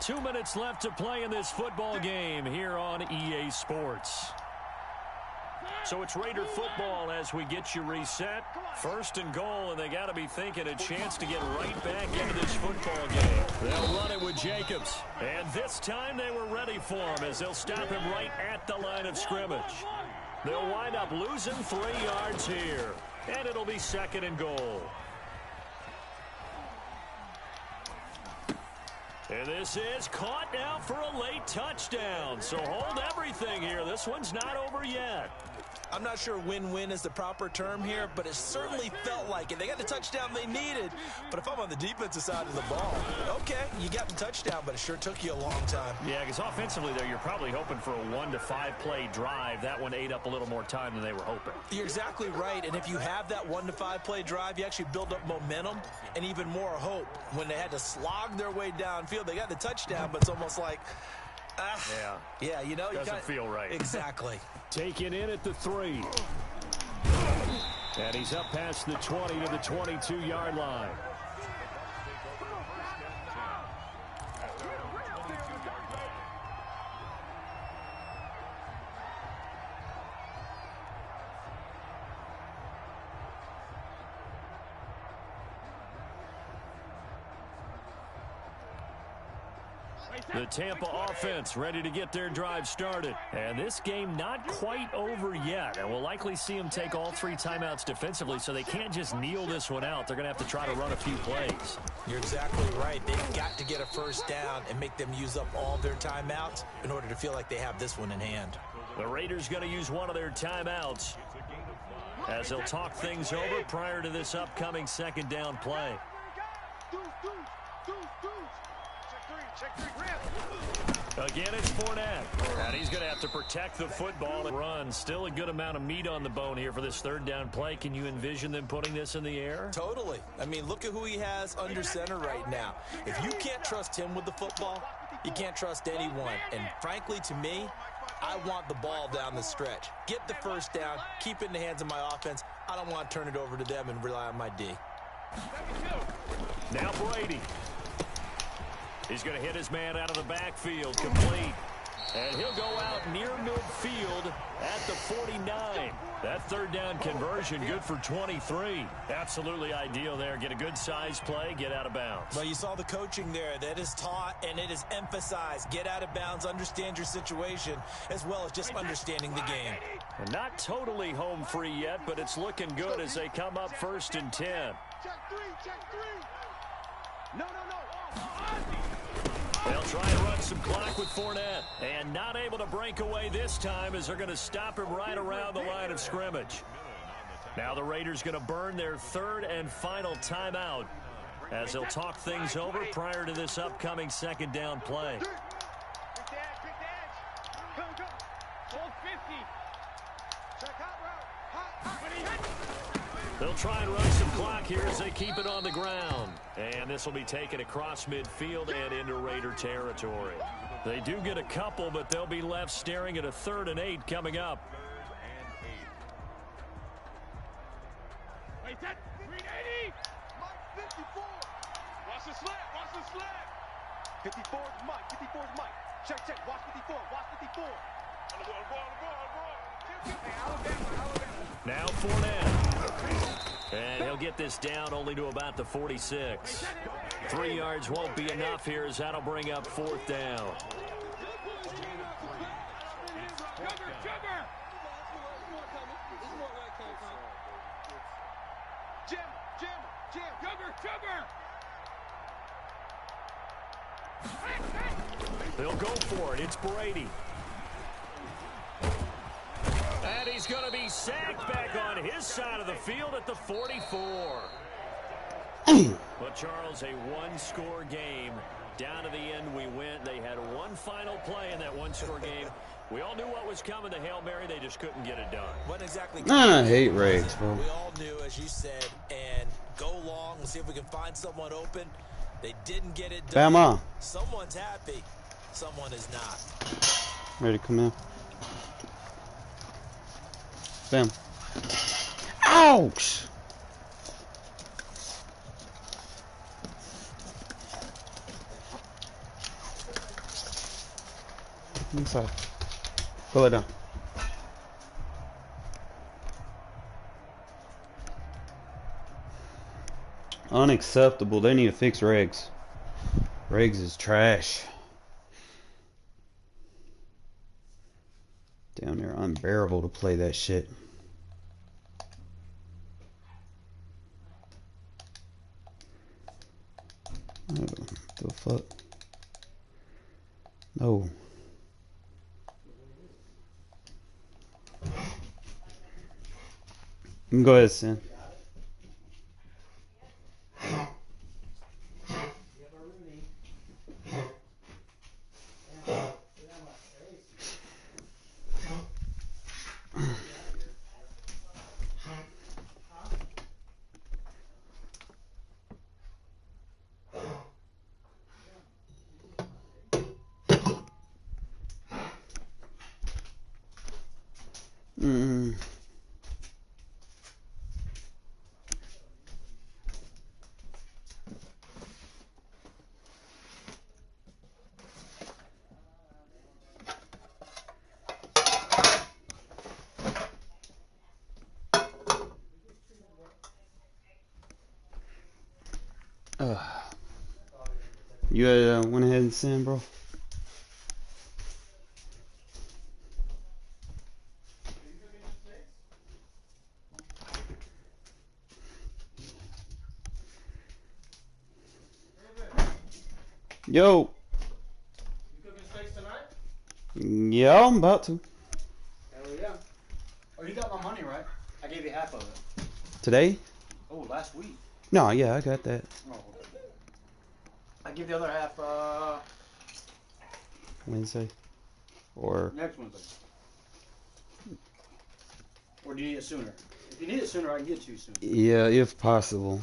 2 minutes left to play in this football game here on EA Sports. So it's Raider football as we get you reset. First and goal, and they got to be thinking a chance to get right back into this football game. They'll run it with Jacobs. And this time they were ready for him as they'll stop him right at the line of scrimmage. They'll wind up losing 3 yards here. And it'll be second and goal. And this is caught now for a late touchdown. So hold everything here. This one's not over yet. I'm not sure win-win is the proper term here, but it certainly felt like it. They got the touchdown they needed, but if I'm on the defensive side of the ball, okay, you got the touchdown, but it sure took you a long time. Yeah, because offensively there, you're probably hoping for a 1 to 5 play drive. That one ate up a little more time than they were hoping. You're exactly right, and if you have that 1 to 5 play drive, you actually build up momentum and even more hope. When they had to slog their way downfield, they got the touchdown, but it's almost like, yeah, you know, doesn't feel right. Exactly. Taken in at the 3. And he's up past the 20 to the 22-yard line. The Tampa offense ready to get their drive started. And this game not quite over yet. And we'll likely see them take all 3 timeouts defensively, so they can't just kneel this one out. They're going to have to try to run a few plays. You're exactly right. They've got to get a first down and make them use up all their timeouts in order to feel like they have this one in hand. The Raiders going to use one of their timeouts as they'll talk things over prior to this upcoming second down play. Again, it's Fournette. And he's going to have to protect the football and run. Still a good amount of meat on the bone here for this third down play. Can you envision them putting this in the air? Totally. I mean, look at who he has under center right now. If you can't trust him with the football, you can't trust anyone. And frankly, to me, I want the ball down the stretch. Get the first down, keep it in the hands of my offense. I don't want to turn it over to them and rely on my D. Now Brady. He's going to hit his man out of the backfield, complete. And he'll go out near midfield at the 49. That third down conversion good for 23. Absolutely ideal there. Get a good size play, get out of bounds. Well, you saw the coaching there. That is taught and it is emphasized. Get out of bounds, understand your situation, as well as just understanding the game. And not totally home free yet, but it's looking good as they come up 1st and 10. Check 3, check 3. No. They'll try and run some clock with Fournette. And not able to break away this time as they're going to stop him right around the line of scrimmage. Now the Raiders going to burn their 3rd and final timeout as they'll talk things over prior to this upcoming second down play. Big dash. Go. Hold 50. Check hot route. They'll try and run some clock here as they keep it on the ground. And this will be taken across midfield and into Raider territory. They do get a couple, but they'll be left staring at a 3rd and 8 coming up. Wait, that 380. Mike 54. Watch the slant. 54 is Mike. 54 is Mike. Check. Watch 54. On the ball. Hey, Alabama. Now Fournette. And he'll get this down only to about the 46. 3 yards won't be enough here as that'll bring up 4th down. Jim. They'll go for it. It's Brady. And he's going to be sacked back on his side of the field at the 44. But, Charles, a one-score game. Down to the end we went. They had one final play in that one-score game. We all knew what was coming. The Hail Mary, they just couldn't get it done. Wasn't exactly. I hate Rags, bro. We all knew, as you said, and go long and see if we can find someone open. They didn't get it done. Bama. Someone's happy. Someone is not. Ready to come in. Bam. Ouch! Inside. Pull it down. Unacceptable. They need to fix regs. Regs is trash. Down there, unbearable to play that shit. Oh, the fuck? No. You can go ahead, Sam. Mm. You went ahead and send, bro? Yo. You cooking steaks tonight? Yeah, I'm about to. Hell yeah. Oh, you got my money, right? I gave you half of it. Today? Oh, last week. No, yeah, I got that. Oh, okay. I give the other half Wednesday. Or next Wednesday. Or do you need it sooner? If you need it sooner, I can get it to you sooner. yeah, if possible.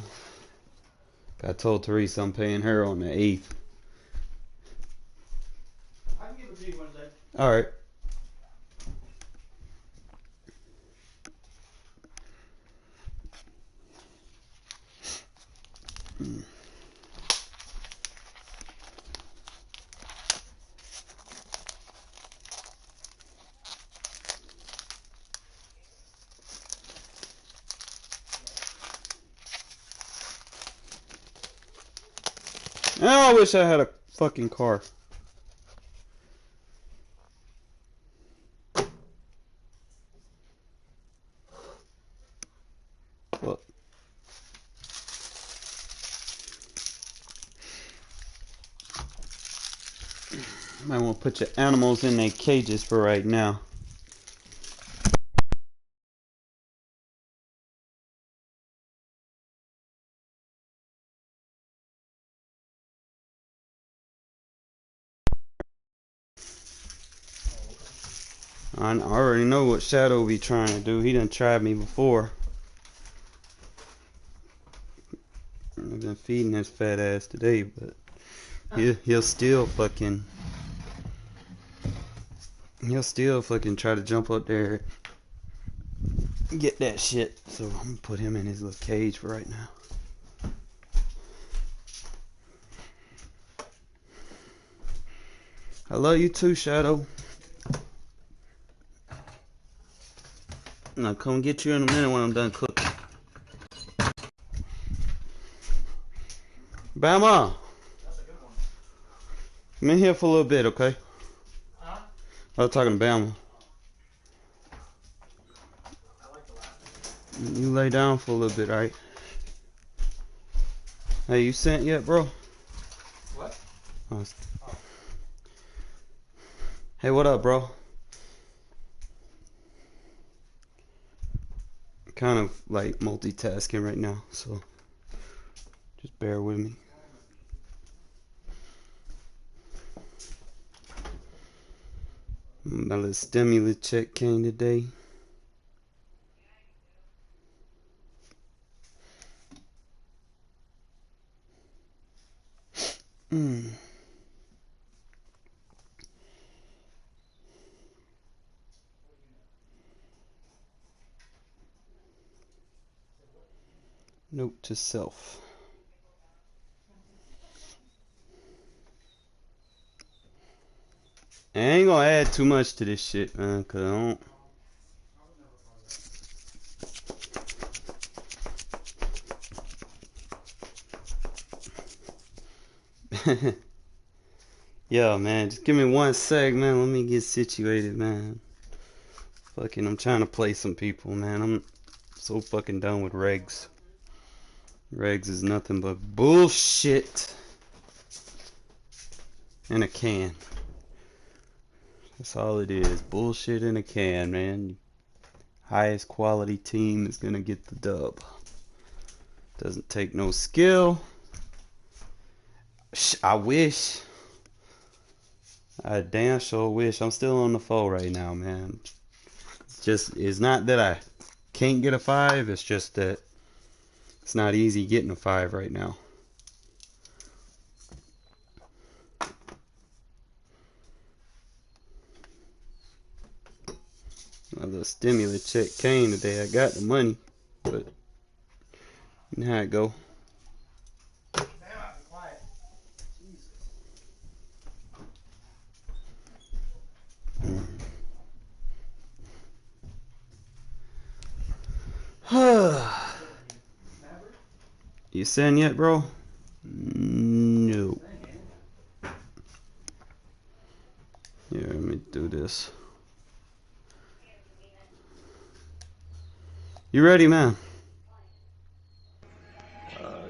I told Teresa I'm paying her on the 8th. I can give it to you Wednesday. All right. Oh, I wish I had a fucking car. Look. Might want to put your animals in their cages for right now. I already know what Shadow be trying to do. He done tried me before. I've been feeding his fat ass today, but he'll still fucking try to jump up there and get that shit. So I'm gonna put him in his little cage for right now. I love you too, Shadow. I'll come get you in a minute when I'm done cooking. Bama! That's a good one. I'm in here for a little bit, okay? Huh? I was talking to Bama. I like the last one. You lay down for a little bit, alright? Hey, you sent yet, bro? What? Oh. Hey, what up, bro? Kind of like multitasking right now, so just bear with me. My little stimulus check came today. Note to self. I ain't gonna add too much to this shit, man, cause I don't. Yo, man, just give me 1 sec, man. Let me get situated, man. Fucking, I'm trying to play some people, man. I'm so fucking done with regs. Regs is nothing but bullshit in a can. That's all it is. Bullshit in a can, man. Highest quality team is gonna get the dub. Doesn't take no skill. I wish. I damn sure wish. I'm still on the 4 right now, man. It's not that I can't get a 5. It's just that it's not easy getting a 5 right now. A little stimulus check came today. I got the money, but you know how it go. You send yet, bro? No. Here, let me do this. You ready, man?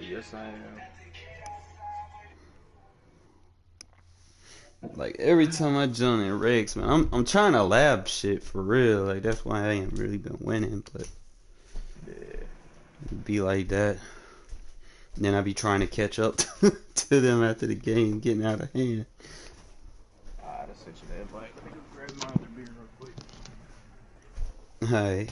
Yes, I am. Like every time I join in regs, man, I'm trying to lab shit for real. Like that's why I ain't really been winning, but Yeah. it'd be like that. Then I be trying to catch up to them after the game getting out of hand. I just sent you the invite. Let me go grab my other beer real quick. Hi.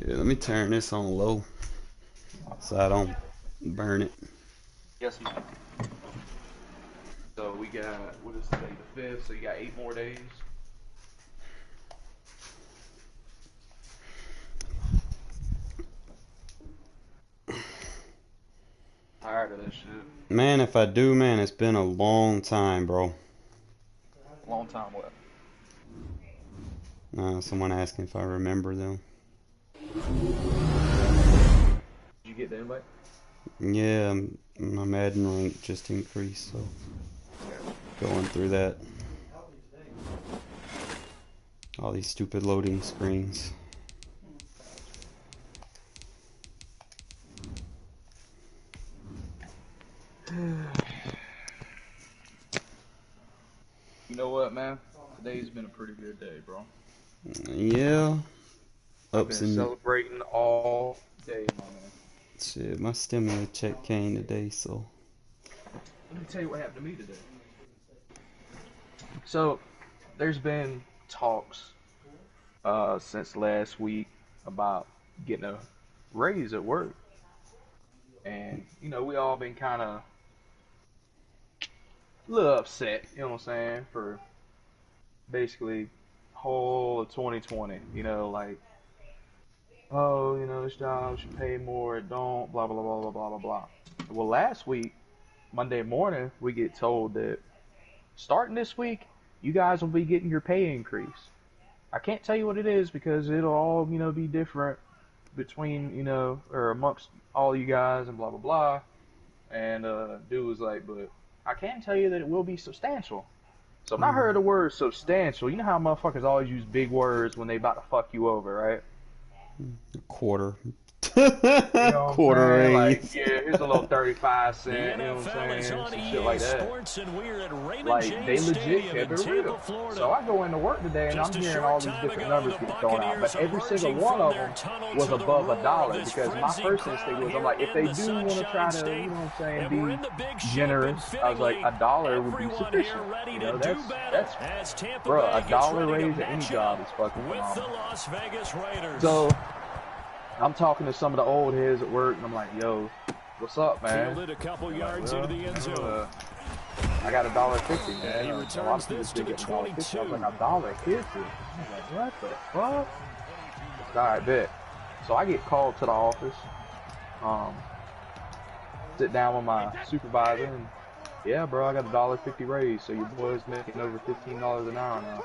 Yeah, let me turn this on low so I don't burn it. Yes, ma'am. So we got, what is today, the 5th, so you got 8 more days. Tired of that shit. Man, if I do, man, it's been a long time, bro. Long time left. Someone asking if I remember them. Did you get the invite? Yeah, my Madden rank just increased, so going through that. All these stupid loading screens. You know what, man? Today's been a pretty good day, bro. Yeah. I've Ups been and celebrating all day, my man. shit. My stimulus check came today, so. Let me tell you what happened to me today. So, there's been talks since last week about getting a raise at work. And, you know, we all been kind of a little upset, you know what I'm saying, for basically whole of 2020, you know, like, oh, you know, this job should pay more, it don't, blah, blah, blah, blah, blah, blah, blah. Well, last week, Monday morning, we get told that starting this week, you guys will be getting your pay increase. I can't tell you what it is because it'll all, you know, be different between, you know, or amongst all you guys and blah, blah, blah. And dude was like, but I can tell you that it will be substantial. So when I heard the word substantial, you know how motherfuckers always use big words when they about to fuck you over, right? Quarter. You know what I'm Quarter saying? Like, raise. yeah, here's a little 35 The cent, you know what I'm NFL is saying? on Some EA shit like that. Sports, and we're at Raymond Like, they James legit Stadium kept in it Tampa, real. Florida. So I go into work today and Just I'm a hearing short all these time different ago, numbers the getting thrown out. But Buccaneers every single emerging one from of their them tunnel was to the above a roar of dollar this because my frenzied first instinct crowd was, I'm here like, if in they the do want to Sunshine try to, State. you know what I'm saying, And we're be in the big ship, and generous, I was like, fittingly, a dollar would be everyone here sufficient. ready You to know, do battle that's, as Tampa bruh, Bay a gets dollar ready to raise at any match job up is fucking with the phenomenal. Las Vegas Raiders. So I'm talking to some of the old heads at work and I'm like, yo, what's up, man? Fielded a couple They're like, yards into well, the end you zone. know, I got $1.50, And man. he A lot returns of people this still to the get $1.50. I was 22. like, $1.50? I was like, what the fuck? Alright, bet. So I get called to the office, sit down with my supervisor, and yeah, bro, I got $1.50 raise, so your boy's making over $15 an hour now.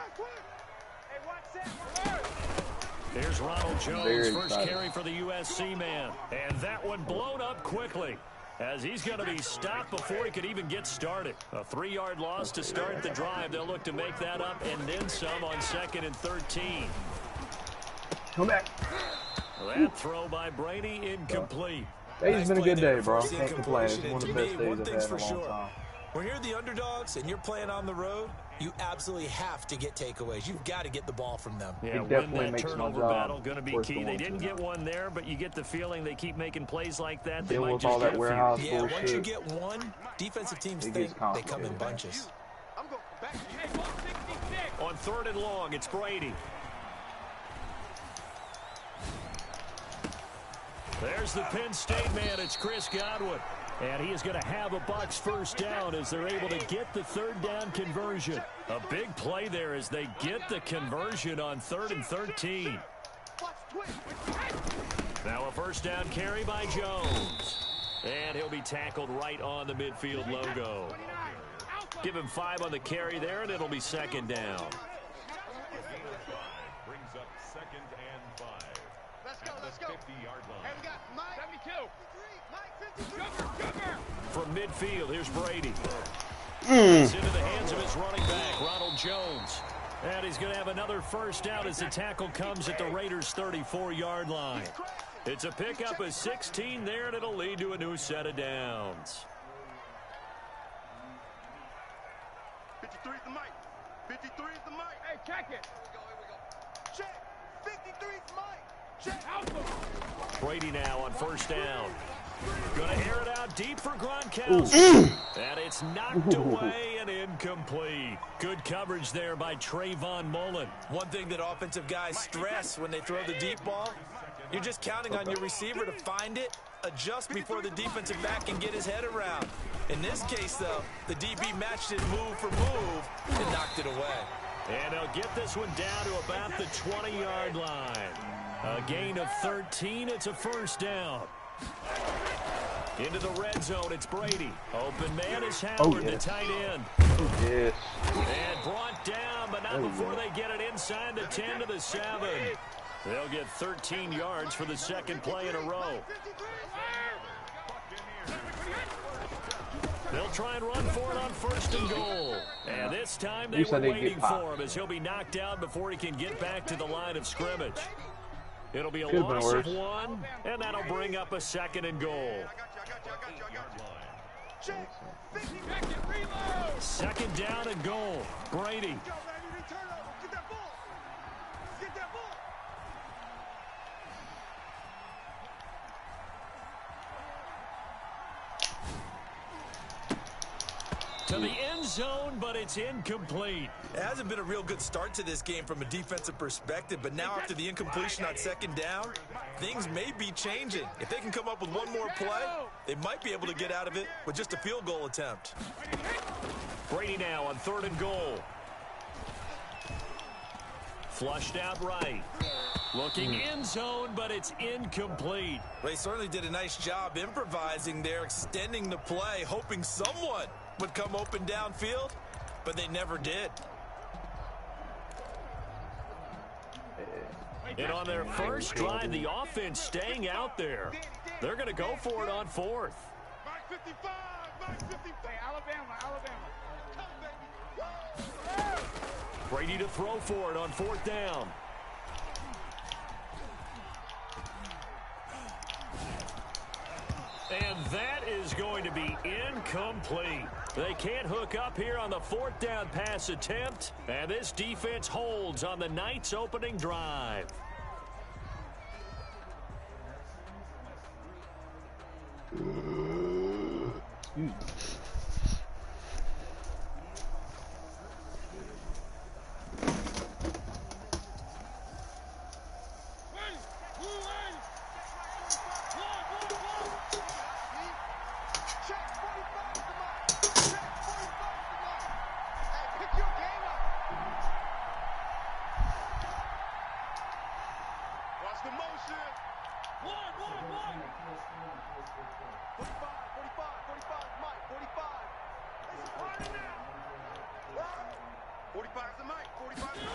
Here's Ronald Jones, Very first excited. carry for the USC man. And that one blown up quickly, as he's going to be stopped before he could even get started. A 3-yard loss to start the drive. They'll look to make that up and then some on 2nd and 13. Come back. That throw by Brady incomplete. Today's been a good day, bro. First Can't complain. It's one of the best incompletion. days One I've thing's had in for a long sure. time. When you're the underdogs and you're playing on the road, you absolutely have to get takeaways. You've got to get the ball from them. Yeah, It definitely win that makes my turnover job battle going to be worse key. than They one didn't to get one there, but you get the feeling they keep making plays like that. They Dealing might with just all that get a few. warehouse Yeah, once you bullshit. get one, defensive teams It think gets they come in complicated. bunches. I'm going back. On 3rd and long, it's Brady. There's the Penn State man. It's Chris Godwin. And he is going to have a Bucs first down as they're able to get the 3rd down conversion. A big play there as they get the conversion on 3rd and 13. Now a first down carry by Jones. And he'll be tackled right on the midfield logo. Give him 5 on the carry there, and it'll be 2nd down. Brings up 2nd and 5. Let's go, let's go. 50-yard line. Hey, we got Mike. 72. From midfield, here's Brady. It's into the hands of his running back, Ronald Jones. And he's going to have another first down as the tackle comes at the Raiders' 34-yard line. It's a pickup of 16 there, and it'll lead to a new set of downs. 53 is the mic. 53 is the mic. Hey, check it. Here we go. Check. 53 is the mic. Check. Brady now on first down. Going to air it out deep for Gronkowski. And it's knocked away and incomplete. Good coverage there by Trayvon Mullen. One thing that offensive guys stress when they throw the deep ball, you're just counting on your receiver to find it, adjust before the defensive back can get his head around. In this case, though, the DB matched it move for move and knocked it away. And they'll get this one down to about the 20-yard line. A gain of 13. It's a first down. Into the red zone, it's Brady. Open man is Howard, the tight end. Yes. And brought down, but not before they get it inside the 10 to the 7. They'll get 13 yards for the second play in a row. They'll try and run for it on 1st and goal. And this time they were waiting for him as he'll be knocked out before he can get back to the line of scrimmage. It'll be a loss of 1, and that'll bring up a 2nd and goal. 2nd down and goal. Brady. To the end zone, but it's incomplete. It hasn't been a real good start to this game from a defensive perspective, but now after the incompletion on 2nd down, things may be changing. If they can come up with one more play, they might be able to get out of it with just a field goal attempt. Brady now on 3rd and goal. Flushed out right. Looking end zone, but it's incomplete. They certainly did a nice job improvising there, extending the play, hoping someone would come open downfield, but they never did. And on their first drive, the offense staying out there. They're going to go for it on 4th. Mike 55. Mike 55. Alabama. Brady to throw for it on 4th down. And that is going to be incomplete. They can't hook up here on the 4th down pass attempt, and this defense holds on the Knights' opening drive. Watch the motion. 45, Mike, 45. It's a party now. 45's the mic. 45's the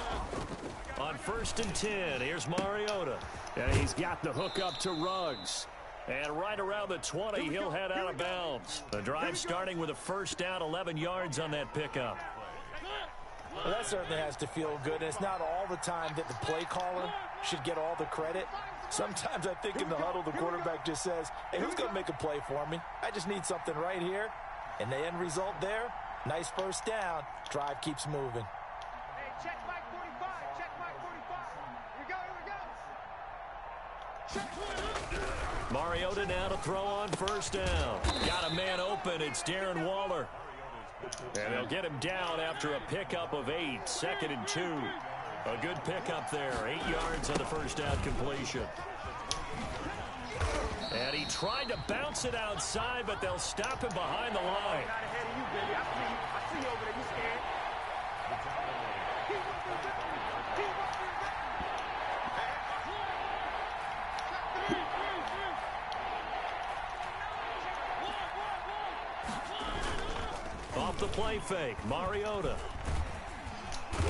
mic. On 1st and 10, here's Mariota. And he's got the hook up to Ruggs. And right around the 20, he'll head out of bounds. The drive starting with a first down, 11 yards on that pickup. Well, that certainly has to feel good. And it's not all the time that the play caller should get all the credit. Sometimes I think in the huddle, the quarterback just says, hey, who's going to make a play for me? I just need something right here. And the end result there, nice first down. Drive keeps moving. Hey, check Mike 45. Check Mike 45. Here we go, here we go. Check. Mariota now to throw on first down. Got a man open. It's Darren Waller. And they'll get him down after a pickup of 8. 2nd and 2. A good pickup there. 8 yards on the first down completion. And he tried to bounce it outside, but they'll stop him behind the line. Not ahead of you, baby. I see you over there. You scared? Off the play fake, Mariota.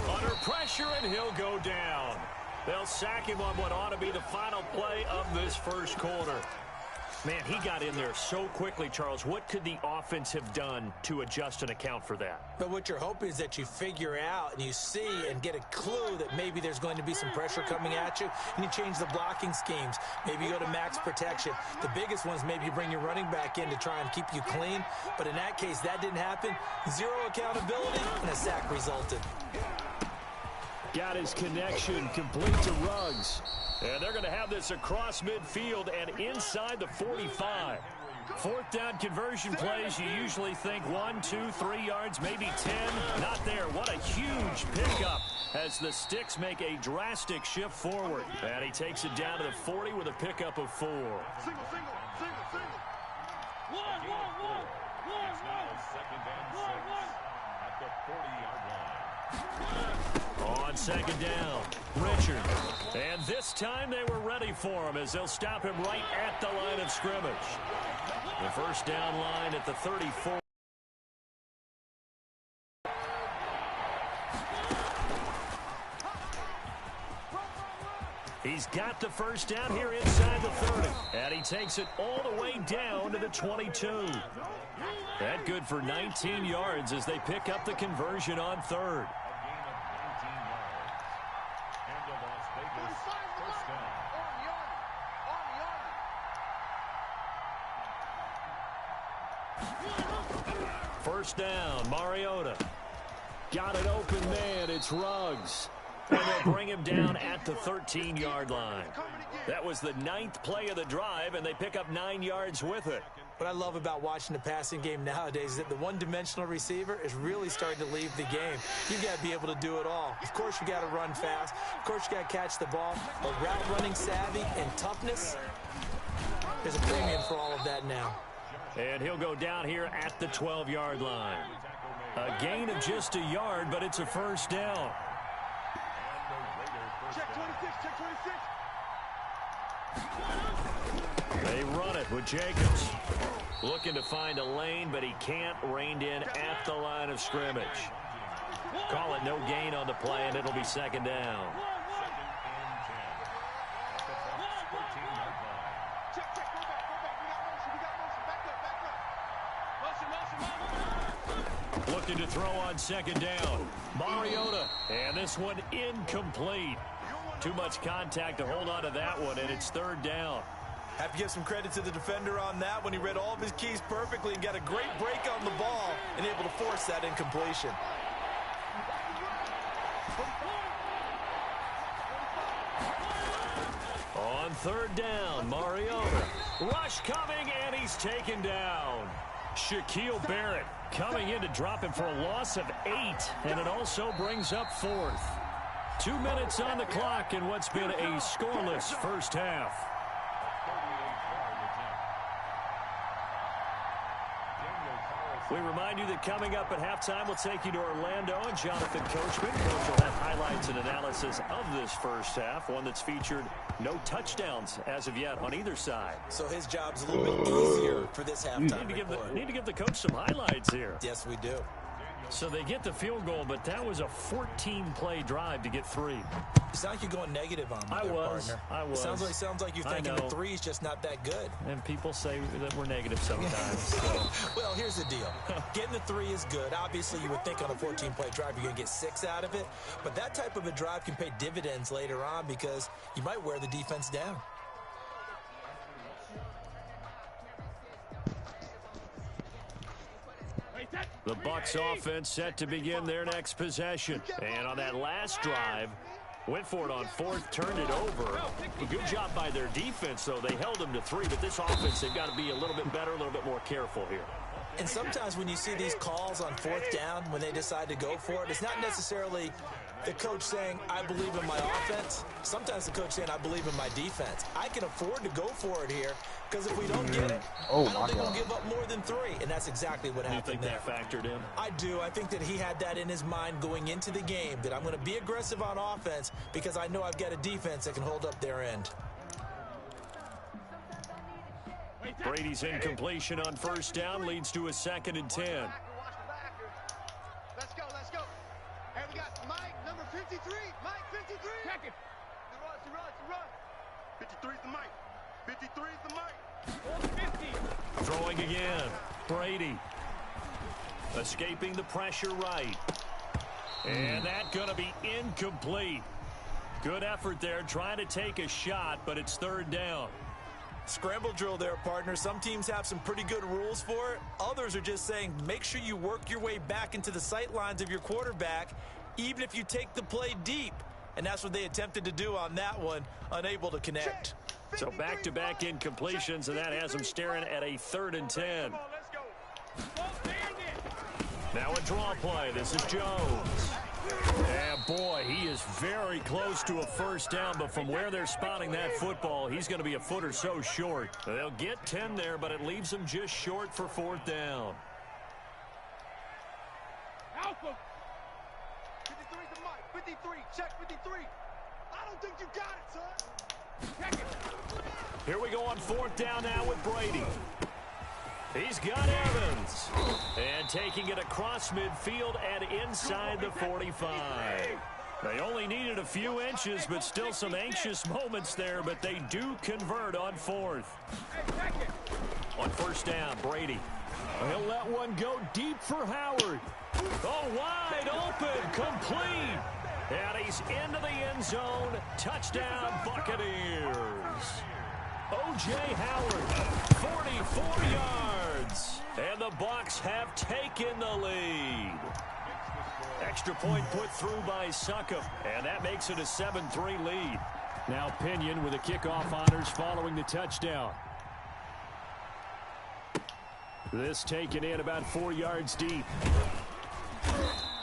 Under pressure, and he'll go down. They'll sack him on what ought to be the final play of this first quarter. Man, he got in there so quickly, Charles. What could the offense have done to adjust and account for that? But what you're hoping is that you figure out and you see and get a clue that maybe there's going to be some pressure coming at you, and you change the blocking schemes. Maybe you go to max protection. The biggest one is maybe you bring your running back in to try and keep you clean. But in that case, that didn't happen. Zero accountability, and a sack resulted. Got his connection complete to Ruggs. And they're going to have this across midfield and inside the 45. 4th down conversion plays, you usually think 1, 2, 3 yards, maybe 10. Not there. What a huge pickup as the Sticks make a drastic shift forward. And he takes it down to the 40 with a pickup of 4. Single. It's now 2nd and 6 at the 40-yard line. On 2nd down, Richard. And this time they were ready for him as they'll stop him right at the line of scrimmage. The first down line at the 34. He's got the first down here inside the 30. And he takes it all the way down to the 22. That good for 19 yards as they pick up the conversion on 3rd. First down, Mariota. Got an open man, it's Ruggs. And they'll bring him down at the 13-yard line. That was the 9th play of the drive, and they pick up 9 yards with it. What I love about watching the passing game nowadays is that the one-dimensional receiver is really starting to leave the game. You've got to be able to do it all. Of course, you got to run fast. Of course, you got to catch the ball. But route running savvy and toughness, there's a premium for all of that now. And he'll go down here at the 12-yard line. A gain of just a yard, but it's a first down. Check 26, check 26. They run it with Jacobs. Looking to find a lane, but he can't. Reined in at the line of scrimmage. Call it no gain on the play, and it'll be 2nd down. Looking to throw on 2nd down. Mariota. And this one incomplete. Too much contact to hold on to that one, and it's 3rd down. Have to give some credit to the defender on that when he read all of his keys perfectly and got a great break on the ball and able to force that incompletion. On 3rd down, Mariota. Rush coming, and he's taken down. Shaquille Barrett coming in to drop him for a loss of 8, and it also brings up 4th. 2 minutes on the clock in what's been a scoreless first half. We remind you that coming up at halftime, we'll take you to Orlando, and Jonathan Coachman. Coach will have highlights and analysis of this first half, one that's featured no touchdowns as of yet on either side. So his job's a little bit easier for this halftime. Need to give the coach some highlights here. Yes, we do. So they get the field goal, but that was a 14-play drive to get 3. It sounds like you're going negative on me I there, was. partner. I was. It sounds like you're thinking the 3 is just not that good. And people say that we're negative sometimes. So. Well, here's the deal. Getting the 3 is good. Obviously, you would think on a 14-play drive you're going to get 6 out of it. But that type of a drive can pay dividends later on because you might wear the defense down. The Bucs offense set to begin their next possession. And on that last drive, went for it on 4th, turned it over. A good job by their defense, though. They held them to 3, but this offense, they've got to be a little bit better, a little bit more careful here. And sometimes when you see these calls on 4th down, when they decide to go for it, it's not necessarily the coach saying, I believe in my offense. Sometimes the coach saying, I believe in my defense. I can afford to go for it here because if we don't get it, I don't think we'll give up more than 3. And that's exactly what happened there. You think that factored in? I do. I think that he had that in his mind going into the game, that I'm going to be aggressive on offense because I know I've got a defense that can hold up their end. Brady's incompletion on 1st down leads to a 2nd and 10. Let's go, let's go. Hey, we got Mike, number 53. Mike, 53. Check it. He runs. 53 is the Mike. 53 is the Mike. Throwing again. Brady. Escaping the pressure right. And that's going to be incomplete. Good effort there, trying to take a shot, but it's 3rd down. Scramble drill there, partner. Some teams have some pretty good rules for it. Others are just saying make sure you work your way back into the sight lines of your quarterback, even if you take the play deep. And that's what they attempted to do on that one, unable to connect. So back-to-back incompletions, and that has them staring at a 3rd and 10. Now a draw play. This is Jones. And boy, he is very close to a 1st down, but from where they're spotting that football, he's going to be a foot or so short. They'll get 10 there, but it leaves them just short for 4th down. 53 to Mike. 53. Check 53. I don't think you got it, son. Check it. Here we go on 4th down now with Brady. He's got Evans. And taking it across midfield and inside the 45. They only needed a few inches, but still some anxious moments there, but they do convert on 4th. On 1st down, Brady. He'll let one go deep for Howard. Oh, wide open, complete. And he's into the end zone. Touchdown, Buccaneers. O.J. Howard, 44 yards. And the Bucs have taken the lead. Extra point put through by Succop, and that makes it a 7-3 lead. Now Pinion with the kickoff honors following the touchdown. This taken in about 4 yards deep.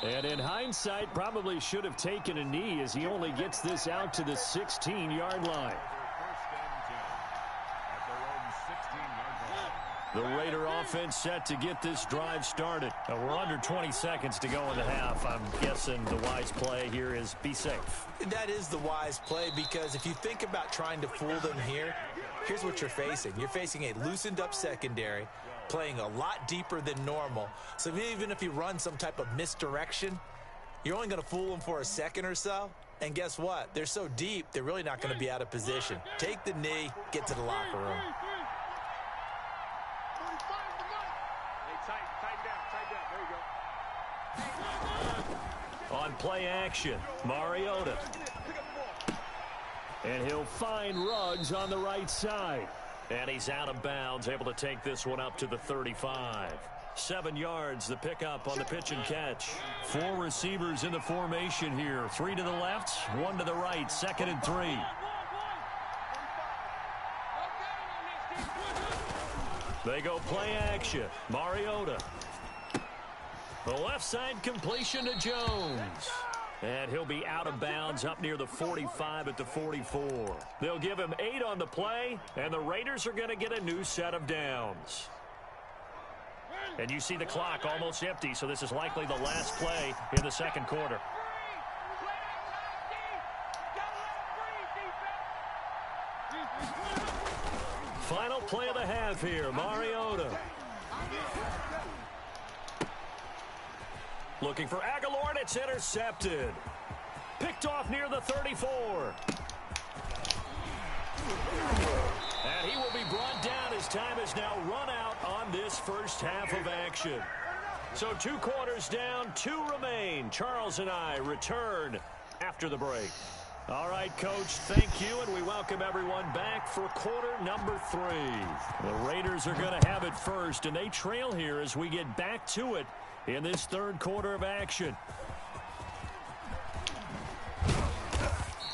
And in hindsight, probably should have taken a knee as he only gets this out to the 16-yard line. The Raider offense set to get this drive started. We're under 20 seconds to go in the half. I'm guessing the wise play here is be safe. That is the wise play because if you think about trying to fool them here, here's what you're facing. You're facing a loosened up secondary, playing a lot deeper than normal. So even if you run some type of misdirection, you're only going to fool them for a second or so. And guess what? They're so deep, they're really not going to be out of position. Take the knee, get to the locker room. On play action, Mariota. And he'll find Ruggs on the right side. And he's out of bounds, able to take this one up to the 35. 7 yards, the pickup on the pitch and catch. 4 receivers in the formation here. 3 to the left, 1 to the right. 2nd and 3. They go play action. Mariota. The left side completion to Jones. And he'll be out of bounds up near the 45 at the 44. They'll give him 8 on the play, and the Raiders are going to get a new set of downs. And you see the clock almost empty, so this is likely the last play in the second quarter. Final play of the half here, Mariota. Looking for Aguilar, and it's intercepted. Picked off near the 34. And he will be brought down as time is now run out on this first half of action. So 2 quarters down, 2 remain. Charles and I return after the break. All right, Coach, thank you, and we welcome everyone back for quarter number 3. The Raiders are going to have it first, and they trail here as we get back to it in this third quarter of action.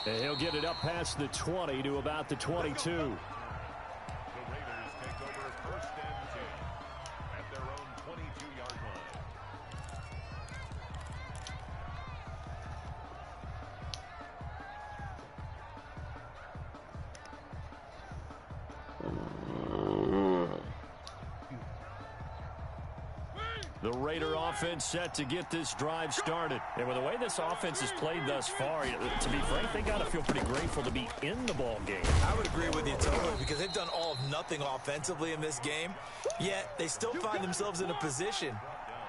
And he'll get it up past the 20 to about the 22. The Raiders take over first and 10 at their own 22-yard line. The Raider offense set to get this drive started. And with the way this offense has played thus far, to be frank, they got to feel pretty grateful to be in the ball game. I would agree with you totally because they've done all of nothing offensively in this game, yet they still find themselves in a position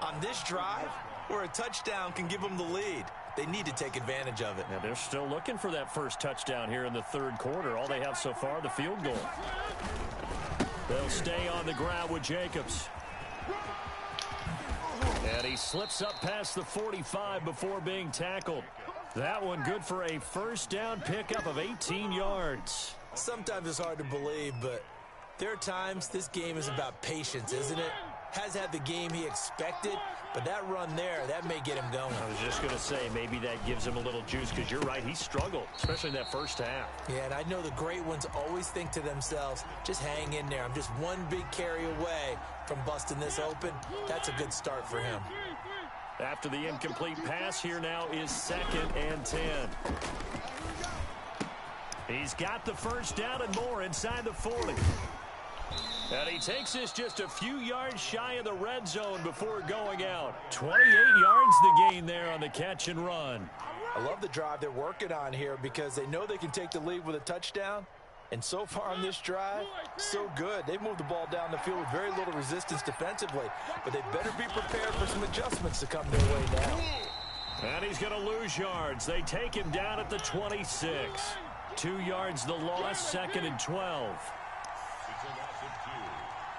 on this drive where a touchdown can give them the lead. They need to take advantage of it. Now they're still looking for that first touchdown here in the third quarter. All they have so far, the field goal. They'll stay on the ground with Jacobs. And he slips up past the 45 before being tackled. That one good for a first down pickup of 18 yards. Sometimes it's hard to believe, but there are times this game is about patience, isn't it? Has had the game he expected, but that run there, that may get him going. I was just going to say, maybe that gives him a little juice because you're right, he struggled, especially in that first half. Yeah, and I know the great ones always think to themselves, just hang in there. I'm just one big carry away from busting this open. That's a good start for him. After the incomplete pass, here now is 2nd and 10. He's got the first down and more inside the 40. And he takes this just a few yards shy of the red zone before going out. 28 yards the gain there on the catch and run. I love the drive they're working on here because they know they can take the lead with a touchdown. And so far on this drive, so good. They've moved the ball down the field with very little resistance defensively. But they better be prepared for some adjustments to come their way now. And he's going to lose yards. They take him down at the 26. 2 yards the loss, 2nd and 12. It's a loss of 2.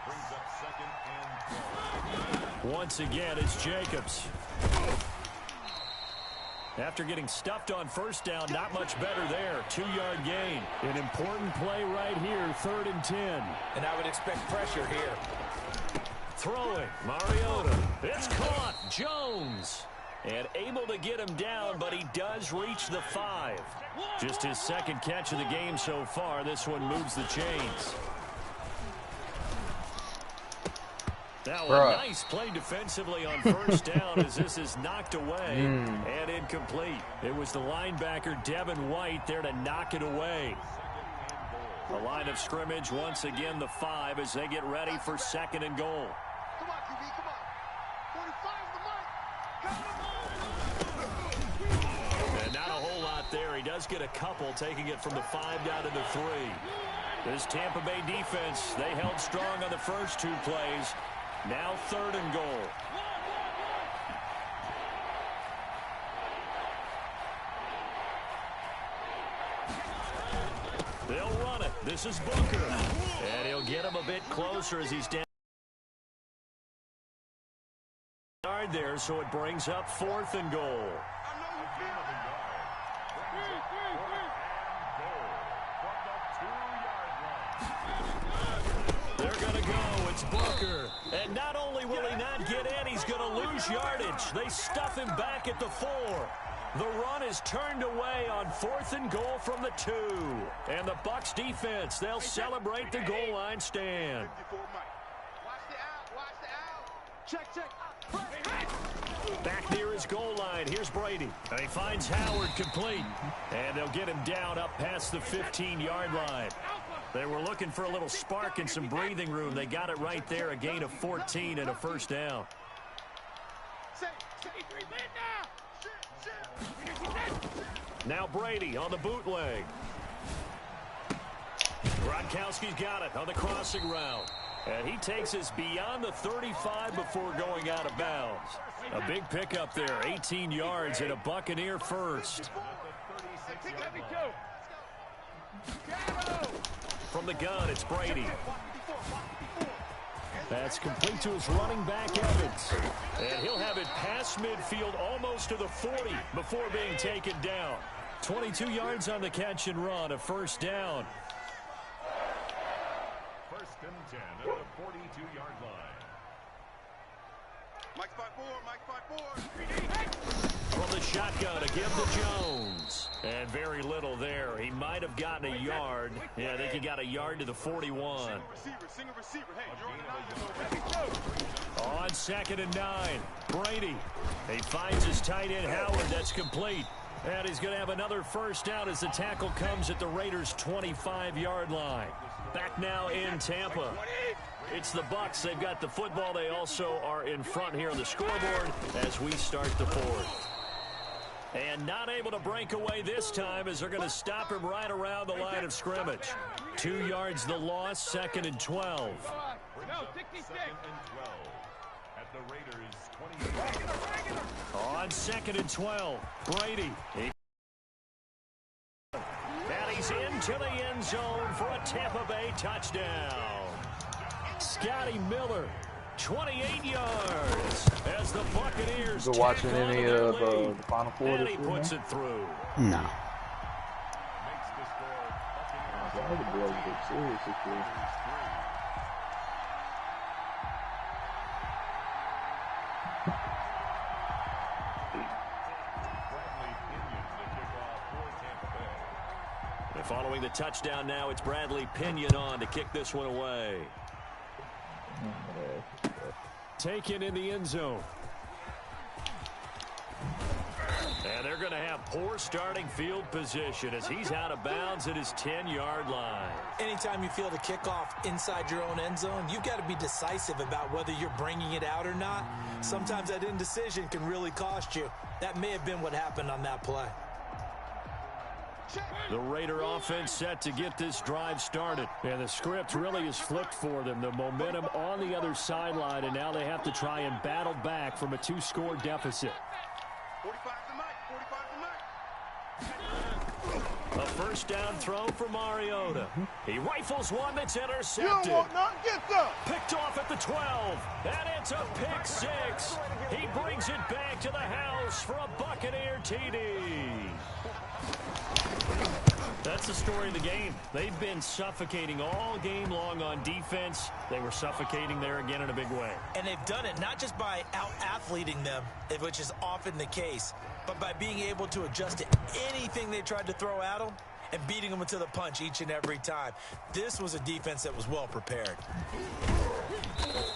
Brings up 2nd and 12. Once again, it's Jacobs. After getting stuffed on first down, not much better there. 2-yard gain. An important play right here, 3rd and 10. And I would expect pressure here. Throwing, Mariota. It's caught, Jones. And able to get him down, but he does reach the 5. Just his 2nd catch of the game so far. This one moves the chains. Now a nice play defensively on first down as this is knocked away and incomplete. It was the linebacker Devin White there to knock it away. The line of scrimmage once again the 5 as they get ready for 2nd and goal. Come on, QB, come on. 45's the mic. And not a whole lot there. He does get a couple, taking it from the 5 down to the 3. This Tampa Bay defense, they held strong on the first 2 plays. Now 3rd and goal. They'll run it. This is Booker. And he'll get him a bit closer as he's down there, so it brings up 4th and goal. They're going to go. It's Booker. And not only will he not get in, he's going to lose yardage. They stuff him back at the 4. The run is turned away on 4th and goal from the 2. And the Bucs defense, they'll celebrate the goal line stand. Watch the out, watch the out. Check, check. Back near his goal line, here's Brady. And he finds Howard complete. And they'll get him down up past the 15-yard line. They were looking for a little spark and some breathing room. They got it right there, a gain of 14 and a first down. Now Brady on the bootleg. Gronkowski's got it on the crossing route. And he takes us beyond the 35 before going out of bounds. A big pickup there, 18 yards and a Buccaneer first. From the gun, it's Brady. That's complete to his running back, Evans. And he'll have it past midfield almost to the 40 before being taken down. 22 yards on the catch and run, a first down. First and 10 at the 42-yard line. Mike 5-4, Mike 5-4. From the shotgun, a give to Jones. And very little there. He might have gotten a yard. Yeah, I think he got a yard to the 41. Single receiver. Hey, you're on the line. On 2nd and 9, Brady. He finds his tight end, Howard. That's complete. And he's going to have another first down as the tackle comes at the Raiders' 25-yard line. Back now in Tampa. It's the Bucs. They've got the football. They also are in front here on the scoreboard as we start the fourth. And not able to break away this time as they're going to stop him right around the line of scrimmage. 2 yards the loss, 2nd and 12. Second and 12 at the Raiders' 20. On 2nd and 12, Brady. And he's into the end zone for a Tampa Bay touchdown. Scotty Miller, 28 yards as the Buccaneers You watching any of the Final Four and this he year, puts man? it through. No. Makes the score The other boys look serious this year. And following the touchdown now, it's Bradley Pinion on to kick this one away. Taken in the end zone. And they're going to have poor starting field position as he's out of bounds at his 10-yard line. Anytime you field a kickoff inside your own end zone, you've got to be decisive about whether you're bringing it out or not. Sometimes that indecision can really cost you. That may have been what happened on that play. The Raider offense set to get this drive started. And the script really is flipped for them. The momentum on the other sideline, and now they have to try and battle back from a 2-score deficit. 45 to Mike. A first down throw for Mariota. He rifles one that's intercepted. Picked off at the 12. And it's a pick six. He brings it back to the house for a Buccaneer TD. That's the story of the game. They've been suffocating all game long on defense. They were suffocating there again in a big way. And they've done it not just by out-athleting them, which is often the case, but by being able to adjust to anything they tried to throw at them and beating them into the punch each and every time. This was a defense that was well prepared.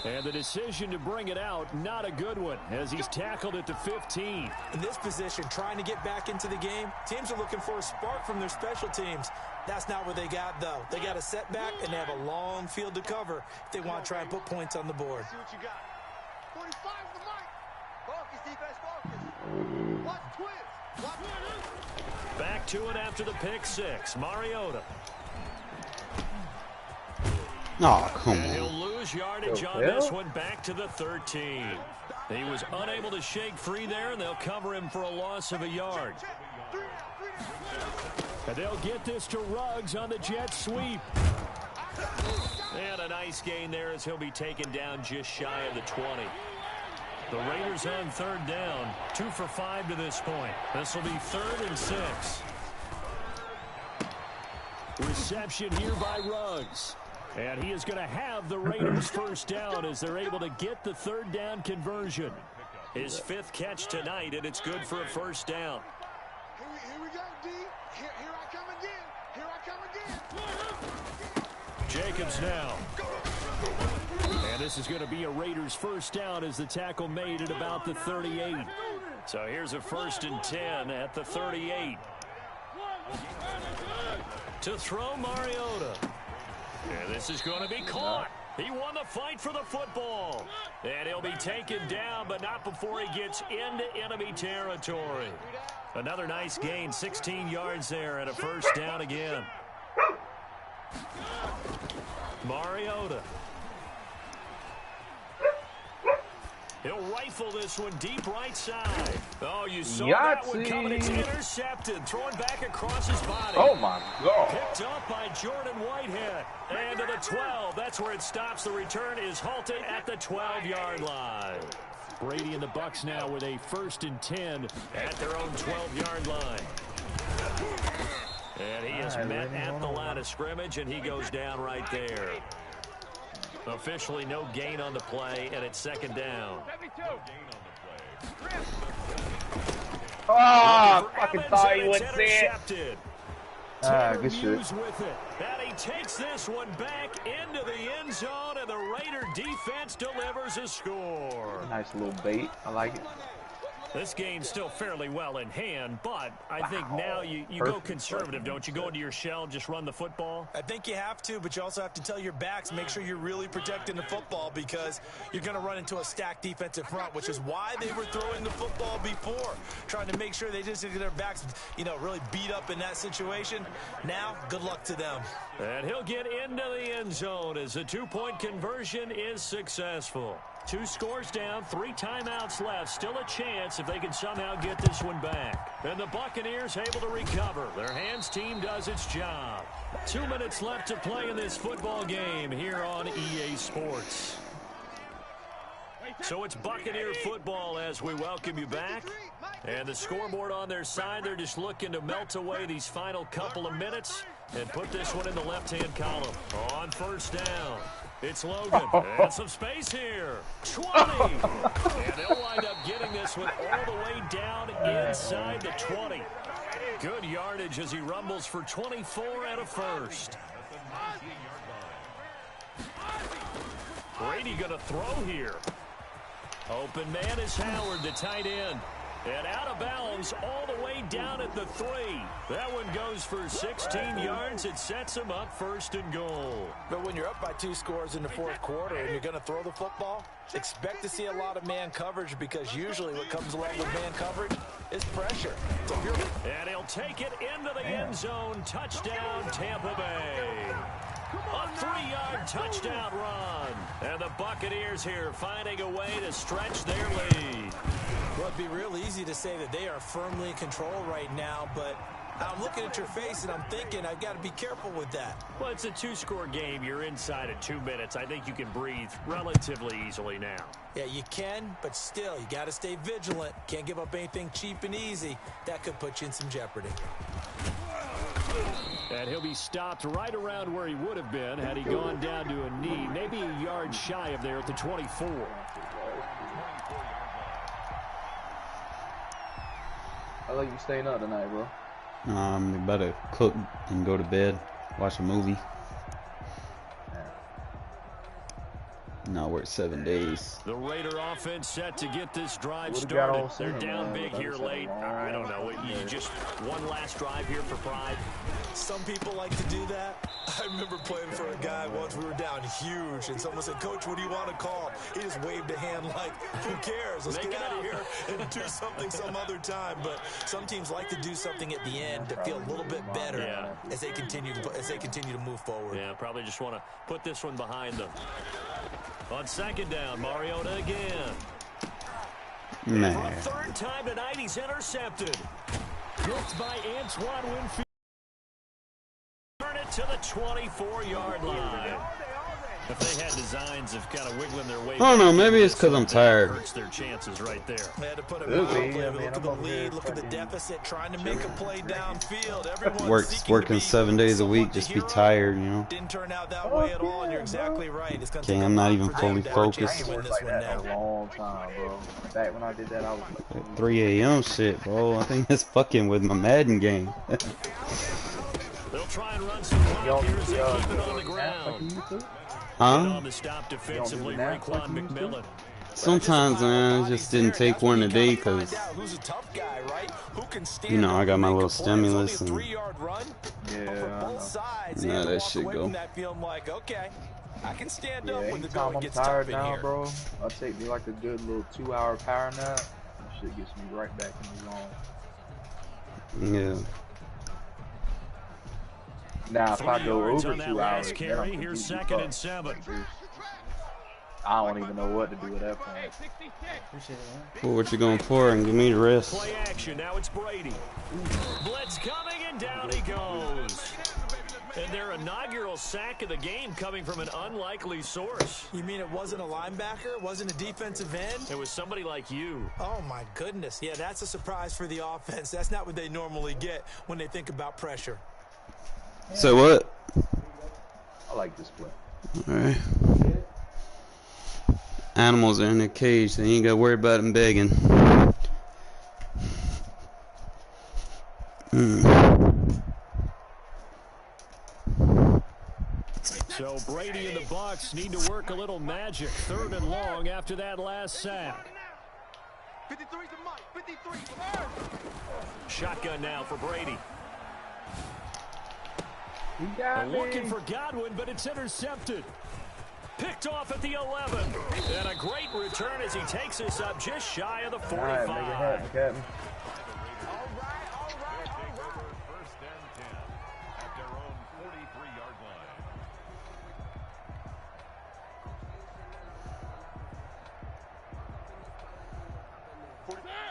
And the decision to bring it out, not a good one, as he's tackled at the 15. In this position, trying to get back into the game, teams are looking for a spark from their special teams. That's not what they got, though. They got a setback, and they have a long field to cover if they want to try and put points on the board. See what you got. 45 to Mike. Focus, defense, focus. Watch twins. Watch twins. Back to it after the pick six. Mariota. Oh, come And he'll on. lose yardage on this one, back to the 13. He was unable to shake free there, and they'll cover him for a loss of a yard. And they'll get this to Ruggs on the jet sweep. And a nice gain there as he'll be taken down just shy of the 20. The Raiders on third down, 2 for 5 to this point. This will be 3rd and 6. Reception here by Ruggs. And he is going to have the Raiders first down as they're able to get the third down conversion. His 5th catch tonight, and it's good for a first down. Here we go, D. Here I come again. Here I come again. Jacobs now. And this is going to be a Raiders first down as the tackle made at about the 38. So here's a 1st and 10 at the 38. To throw Mariota. And this is going to be caught. He won the fight for the football. And he'll be taken down, but not before he gets into enemy territory. Another nice gain, 16 yards there, and a first down again. Mariota. He'll rifle this one deep right side. Oh, you saw that one coming. It's intercepted. Throwing back across his body. Oh, my God. Picked up by Jordan Whitehead. And to the 12. That's where it stops. The return is halted at the 12-yard line. Brady and the Bucs now with a 1st and 10 at their own 12-yard line. And he is met at the line of scrimmage, and he goes down right there. Officially no gain on the play, and it's 2nd down. Oh, I fucking thought he would see it. Good shit. With it. And he takes this one back into the end zone, and the Raider defense delivers a score. Nice little bait. I like it. This game's still fairly well in hand, but I think now you go conservative, don't you? Go into your shell, just run the football? I think you have to, but you also have to tell your backs, make sure you're really protecting the football because you're going to run into a stacked defensive front, which is why they were throwing the football before, trying to make sure they just get their backs, really beat up in that situation. Now, good luck to them. And he'll get into the end zone as the 2-point conversion is successful. 2 scores down, 3 timeouts left. Still a chance if they can somehow get this one back. And the Buccaneers able to recover. Their hands team does its job. 2 minutes left to play in this football game here on EA Sports. So it's Buccaneer football as we welcome you back. And the scoreboard on their side, they're just looking to melt away these final couple of minutes and put this one in the left-hand column. On 1st down. It's Logan, and some space here. 20! And they'll wind up getting this one all the way down inside the 20. Good yardage as he rumbles for 24 and a 1st. Brady going to throw here. Open man is Howard, the tight end. And out of bounds all the way down at the 3. That one goes for 16 yards. It sets him up 1st and goal. But when you're up by 2 scores in the 4th quarter and you're going to throw the football, expect to see a lot of man coverage because usually what comes along with man coverage is pressure. So and he'll take it into the end zone. Touchdown, Tampa Bay. A 3-yard touchdown run. And the Buccaneers here finding a way to stretch their lead. Well, it'd be real easy to say that they are firmly in control right now, but I'm looking at your face and I'm thinking I've got to be careful with that. Well, it's a 2-score game. You're inside of 2 minutes. I think you can breathe relatively easily now. Yeah, you can, but still, you got to stay vigilant. Can't give up anything cheap and easy. That could put you in some jeopardy. And he'll be stopped right around where he would have been had he gone down to a knee, maybe a yard shy of there at the 24. I like you staying up tonight, bro. I'm about to cook and go to bed, watch a movie. No, we're at 7 days. The Raider offense set to get this drive started. They're down big here late. I don't know. You just one last drive here for pride. Some people like to do that. I remember playing for a guy once. We were down huge, and someone said, "Coach, what do you want to call?" He just waved a hand like, "Who cares? Let's get out of here and do something some other time." But some teams like to do something at the end to feel a little bit better as they continue to move forward. Yeah, probably just want to put this one behind them. On 2nd down, Mariota again. Man. For a 3rd time tonight, he's intercepted. Blitzed by Antoine Winfield. Turn it to the 24-yard line. If they had designs of kind of wiggling their way, I don't know. Maybe it's because I'm tired. Hurts their chances right there. They had to put him out. Look at the lead. Look at the deficit. Trying to make a play downfield. Working 7 days a week. Just be tired, you know. Didn't turn out that way at all, and you're exactly right. It's Okay, I'm not even fully focused. Like that a long time, bro. Back when I did that, I was like 3 a.m. shit, bro. I think it's fucking with my Madden game. They'll try and run some clock here as they keep it on the ground. Huh? On the stop defensively, Raekwon McMillan. Sometimes, man, I just didn't take one today because, you know, I got my little stimulus and yeah, that shit go. I can stand up when the anytime going I'm gets tired tough in now, here. bro, I'll take me like a good little 2-hour power nap. That shit gets me right back in the zone. Yeah. Now, if I go over 3 yards on that 2 last hours, carry, here's 2nd and 7. I don't even know what to do at that point. Appreciate it, man. Pour what you gonna pour and give me the rest. Play action. Now it's Brady. Blitz coming, and down he goes. And their inaugural sack of the game coming from an unlikely source. You mean it wasn't a linebacker? It wasn't a defensive end? It was somebody like you. Oh, my goodness. Yeah, that's a surprise for the offense. That's not what they normally get when they think about pressure. So what? I like this play. Alright. Animals are in their cage, so you ain't gotta worry about them begging. So Brady and the Bucs need to work a little magic. 3rd and long after that last sack. 53's a Mike. 53. Shotgun now for Brady. You got me. Looking for Godwin, but it's intercepted. Picked off at the 11. And a great return as he takes us up just shy of the 45. All right, make it happen, Captain. First and 10 at their own 43-yard line.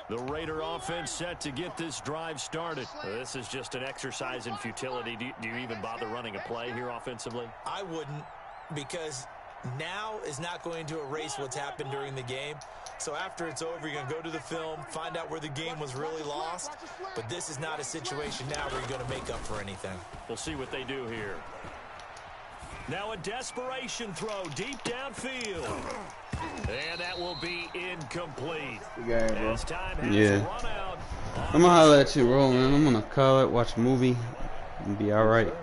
The Raider offense set to get this drive started. This is just an exercise in futility. Do you even bother running a play here offensively? I wouldn't, because now is not going to erase what's happened during the game. So after it's over, you're going to go to the film, find out where the game was really lost. But this is not a situation now where you're going to make up for anything. We'll see what they do here. Now a desperation throw deep downfield. And that will be incomplete. Good game, bro. As time has Yeah. run out. I'm gonna holler at you, bro, man. I'm gonna call it, watch a movie, and be alright.